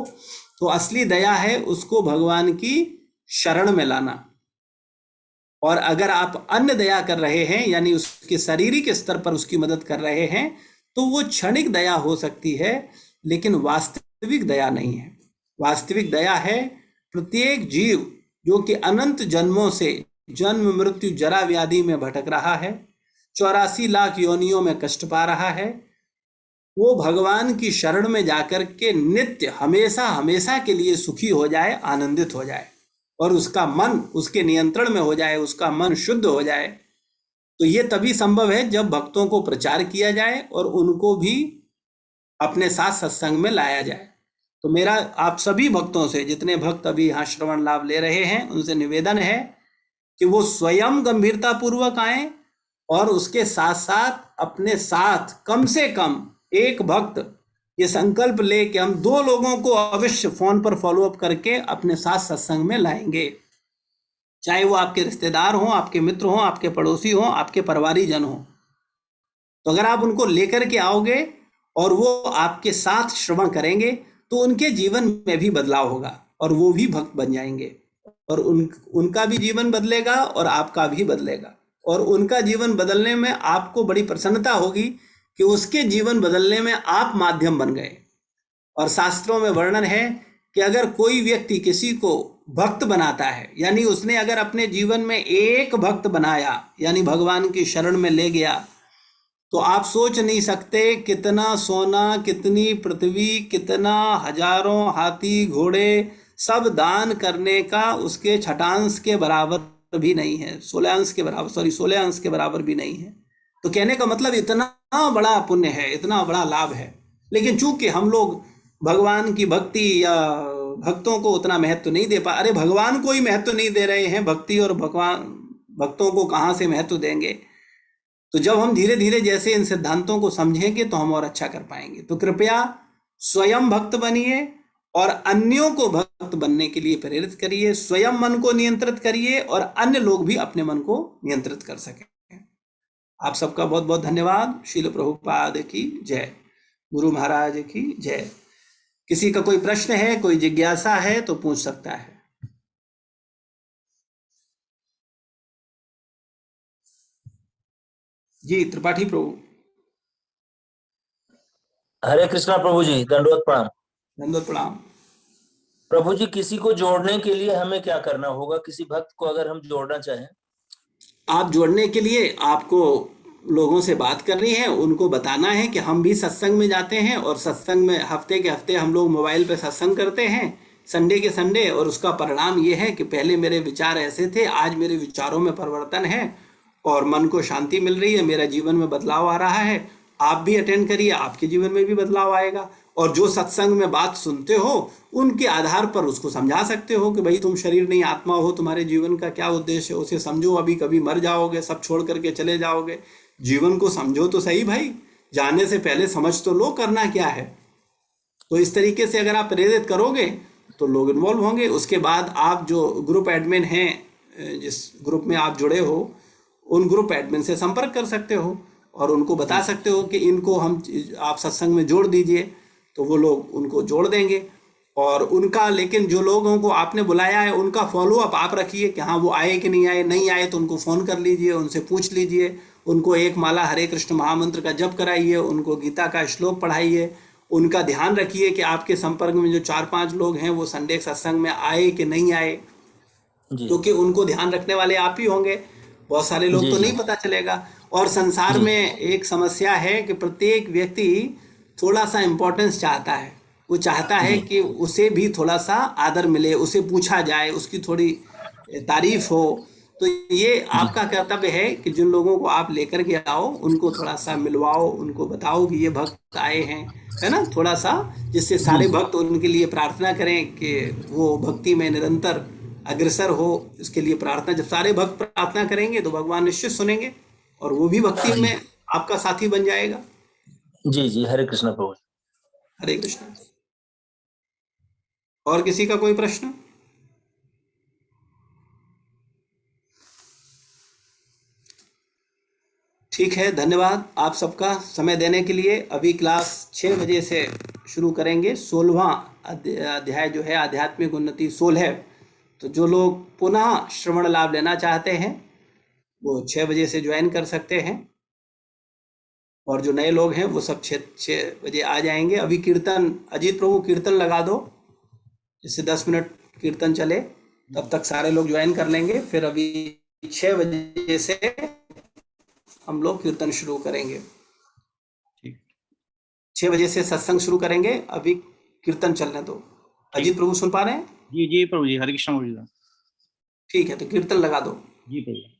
तो असली दया है उसको भगवान की शरण में लाना। और अगर आप अन्य दया कर रहे हैं, यानी उसके शारीरिक स्तर पर उसकी मदद कर रहे हैं, तो वो क्षणिक दया हो सकती है, लेकिन वास्तविक दया नहीं है। वास्तविक दया है प्रत्येक जीव जो कि अनंत जन्मों से जन्म मृत्यु जरा व्याधि में भटक रहा है, 84 लाख योनियों में कष्ट पा रहा है, वो भगवान की शरण में जाकर के नित्य हमेशा हमेशा के लिए सुखी हो जाए, आनंदित हो जाए, और उसका मन उसके नियंत्रण में हो जाए, उसका मन शुद्ध हो जाए। तो ये तभी संभव है जब भक्तों को प्रचार किया जाए और उनको भी अपने साथ सत्संग में लाया जाए। तो मेरा आप सभी भक्तों से, जितने भक्त अभी यहाँ श्रवण लाभ ले रहे हैं, उनसे निवेदन है कि वो स्वयं गंभीरता पूर्वक आए और उसके साथ साथ अपने साथ कम से कम एक भक्त ये संकल्प ले कि हम 2 लोगों को अवश्य फोन पर फॉलोअप करके अपने साथ सत्संग में लाएंगे, चाहे वो आपके रिश्तेदार हों, आपके मित्र हों, आपके पड़ोसी हों, आपके परिवारीजन हों। तो अगर आप उनको लेकर के आओगे और वो आपके साथ श्रवण करेंगे तो उनके जीवन में भी बदलाव होगा और वो भी भक्त बन जाएंगे, और उनका भी जीवन बदलेगा और आपका भी बदलेगा। और उनका जीवन बदलने में आपको बड़ी प्रसन्नता होगी कि उसके जीवन बदलने में आप माध्यम बन गए। और शास्त्रों में वर्णन है कि अगर कोई व्यक्ति किसी को भक्त बनाता है, यानी उसने अगर अपने जीवन में एक भक्त बनाया, यानी भगवान की शरण में ले गया, तो आप सोच नहीं सकते कितना सोना, कितनी पृथ्वी, कितना हजारों हाथी घोड़े सब दान करने का उसके छठांश के बराबर भी नहीं है, 16 अंश के बराबर भी नहीं है। तो कहने का मतलब इतना बड़ा पुण्य है, इतना बड़ा लाभ है। लेकिन चूंकि हम लोग भगवान की भक्ति या भक्तों को उतना महत्व नहीं दे पा, अरे भगवान को ही महत्व नहीं दे रहे हैं, भक्ति और भक्तों को कहाँ से महत्व देंगे। तो जब हम धीरे धीरे जैसे इन सिद्धांतों को समझेंगे तो हम और अच्छा कर पाएंगे। तो कृपया स्वयं भक्त बनिए और अन्यों को भक्त बनने के लिए प्रेरित करिए, स्वयं मन को नियंत्रित करिए और अन्य लोग भी अपने मन को नियंत्रित कर सकें। आप सबका बहुत बहुत धन्यवाद। श्रील प्रभुपाद की जय, गुरु महाराज की जय। किसी का कोई प्रश्न है, कोई जिज्ञासा है तो पूछ सकता है। जी त्रिपाठी प्रभु। हरे कृष्णा प्रभु जी, दंडवत प्रणाम। दंडवत प्रणाम। प्रभु जी, किसी को जोड़ने के लिए हमें क्या करना होगा? किसी भक्त को अगर हम जोड़ना चाहें? आप जोड़ने के लिए आपको लोगों से बात करनी है, उनको बताना है कि हम भी सत्संग में जाते हैं और सत्संग में हफ्ते के हफ्ते हम लोग मोबाइल पे सत्संग करते हैं, संडे के संडे। और उसका परिणाम ये है कि पहले मेरे विचार ऐसे थे, आज मेरे विचारों में परिवर्तन है और मन को शांति मिल रही है, मेरा जीवन में बदलाव आ रहा है। आप भी अटेंड करिए, आपके जीवन में भी बदलाव आएगा। और जो सत्संग में बात सुनते हो उनके आधार पर उसको समझा सकते हो कि भाई तुम शरीर नहीं आत्मा हो, तुम्हारे जीवन का क्या उद्देश्य है उसे समझो, अभी कभी मर जाओगे, सब छोड़ करके चले जाओगे, जीवन को समझो तो सही भाई, जाने से पहले समझ तो लो करना क्या है। तो इस तरीके से अगर आप प्रेरित करोगे तो लोग इन्वॉल्व होंगे। उसके बाद आप जो ग्रुप एडमिन हैं, जिस ग्रुप में आप जुड़े हो, उन ग्रुप एडमिन से संपर्क कर सकते हो और उनको बता सकते हो कि इनको आप सत्संग में जोड़ दीजिए, तो वो लोग उनको जोड़ देंगे। और उनका, लेकिन जो लोगों को आपने बुलाया है उनका फॉलो अप आप रखिए कि हाँ वो आए कि नहीं आए। नहीं आए तो उनको फ़ोन कर लीजिए, उनसे पूछ लीजिए, उनको एक माला हरे कृष्ण महामंत्र का जप कराइए, उनको गीता का श्लोक पढ़ाइए, उनका ध्यान रखिए कि आपके संपर्क में जो 4-5 लोग हैं वो संडे सत्संग में आए कि नहीं आए, क्योंकि उनको ध्यान रखने वाले आप ही होंगे, बहुत सारे लोग तो नहीं पता चलेगा। और संसार में एक समस्या है कि प्रत्येक व्यक्ति थोड़ा सा इम्पोर्टेंस चाहता है, वो चाहता है कि उसे भी थोड़ा सा आदर मिले, उसे पूछा जाए, उसकी थोड़ी तारीफ हो। तो ये आपका कर्तव्य है कि जिन लोगों को आप लेकर के आओ उनको थोड़ा सा मिलवाओ, उनको बताओ कि ये भक्त आए हैं, है ना, थोड़ा सा, जिससे सारे भक्त उनके लिए प्रार्थना करें कि वो भक्ति में निरंतर अग्रसर हो। इसके लिए प्रार्थना, जब सारे भक्त प्रार्थना करेंगे तो भगवान निश्चित सुनेंगे और वो भी भक्ति में आपका साथी बन जाएगा। जी जी, हरे कृष्ण प्रभु। हरे कृष्ण। और किसी का कोई प्रश्न? ठीक है, धन्यवाद आप सबका समय देने के लिए। अभी क्लास 6 बजे से शुरू करेंगे। 16वां अध्याय जो है आध्यात्मिक उन्नति 16। तो जो लोग पुनः श्रवण लाभ लेना चाहते हैं वो 6 बजे से ज्वाइन कर सकते हैं, और जो नए लोग हैं वो सब 6 बजे आ जाएंगे। अभी कीर्तन, अजीत प्रभु कीर्तन लगा दो, जिससे 10 मिनट कीर्तन चले, तब तक सारे लोग ज्वाइन कर लेंगे। फिर अभी 6 बजे से हम लोग कीर्तन शुरू करेंगे। 6 बजे से सत्संग शुरू करेंगे, अभी कीर्तन चलने दो। अजीत प्रभु सुन पा रहे हैं? जी जी प्रभु जी, हरे कृष्ण प्रभु जी। ठीक है, तो कीर्तन लगा दो। जी प्रभु।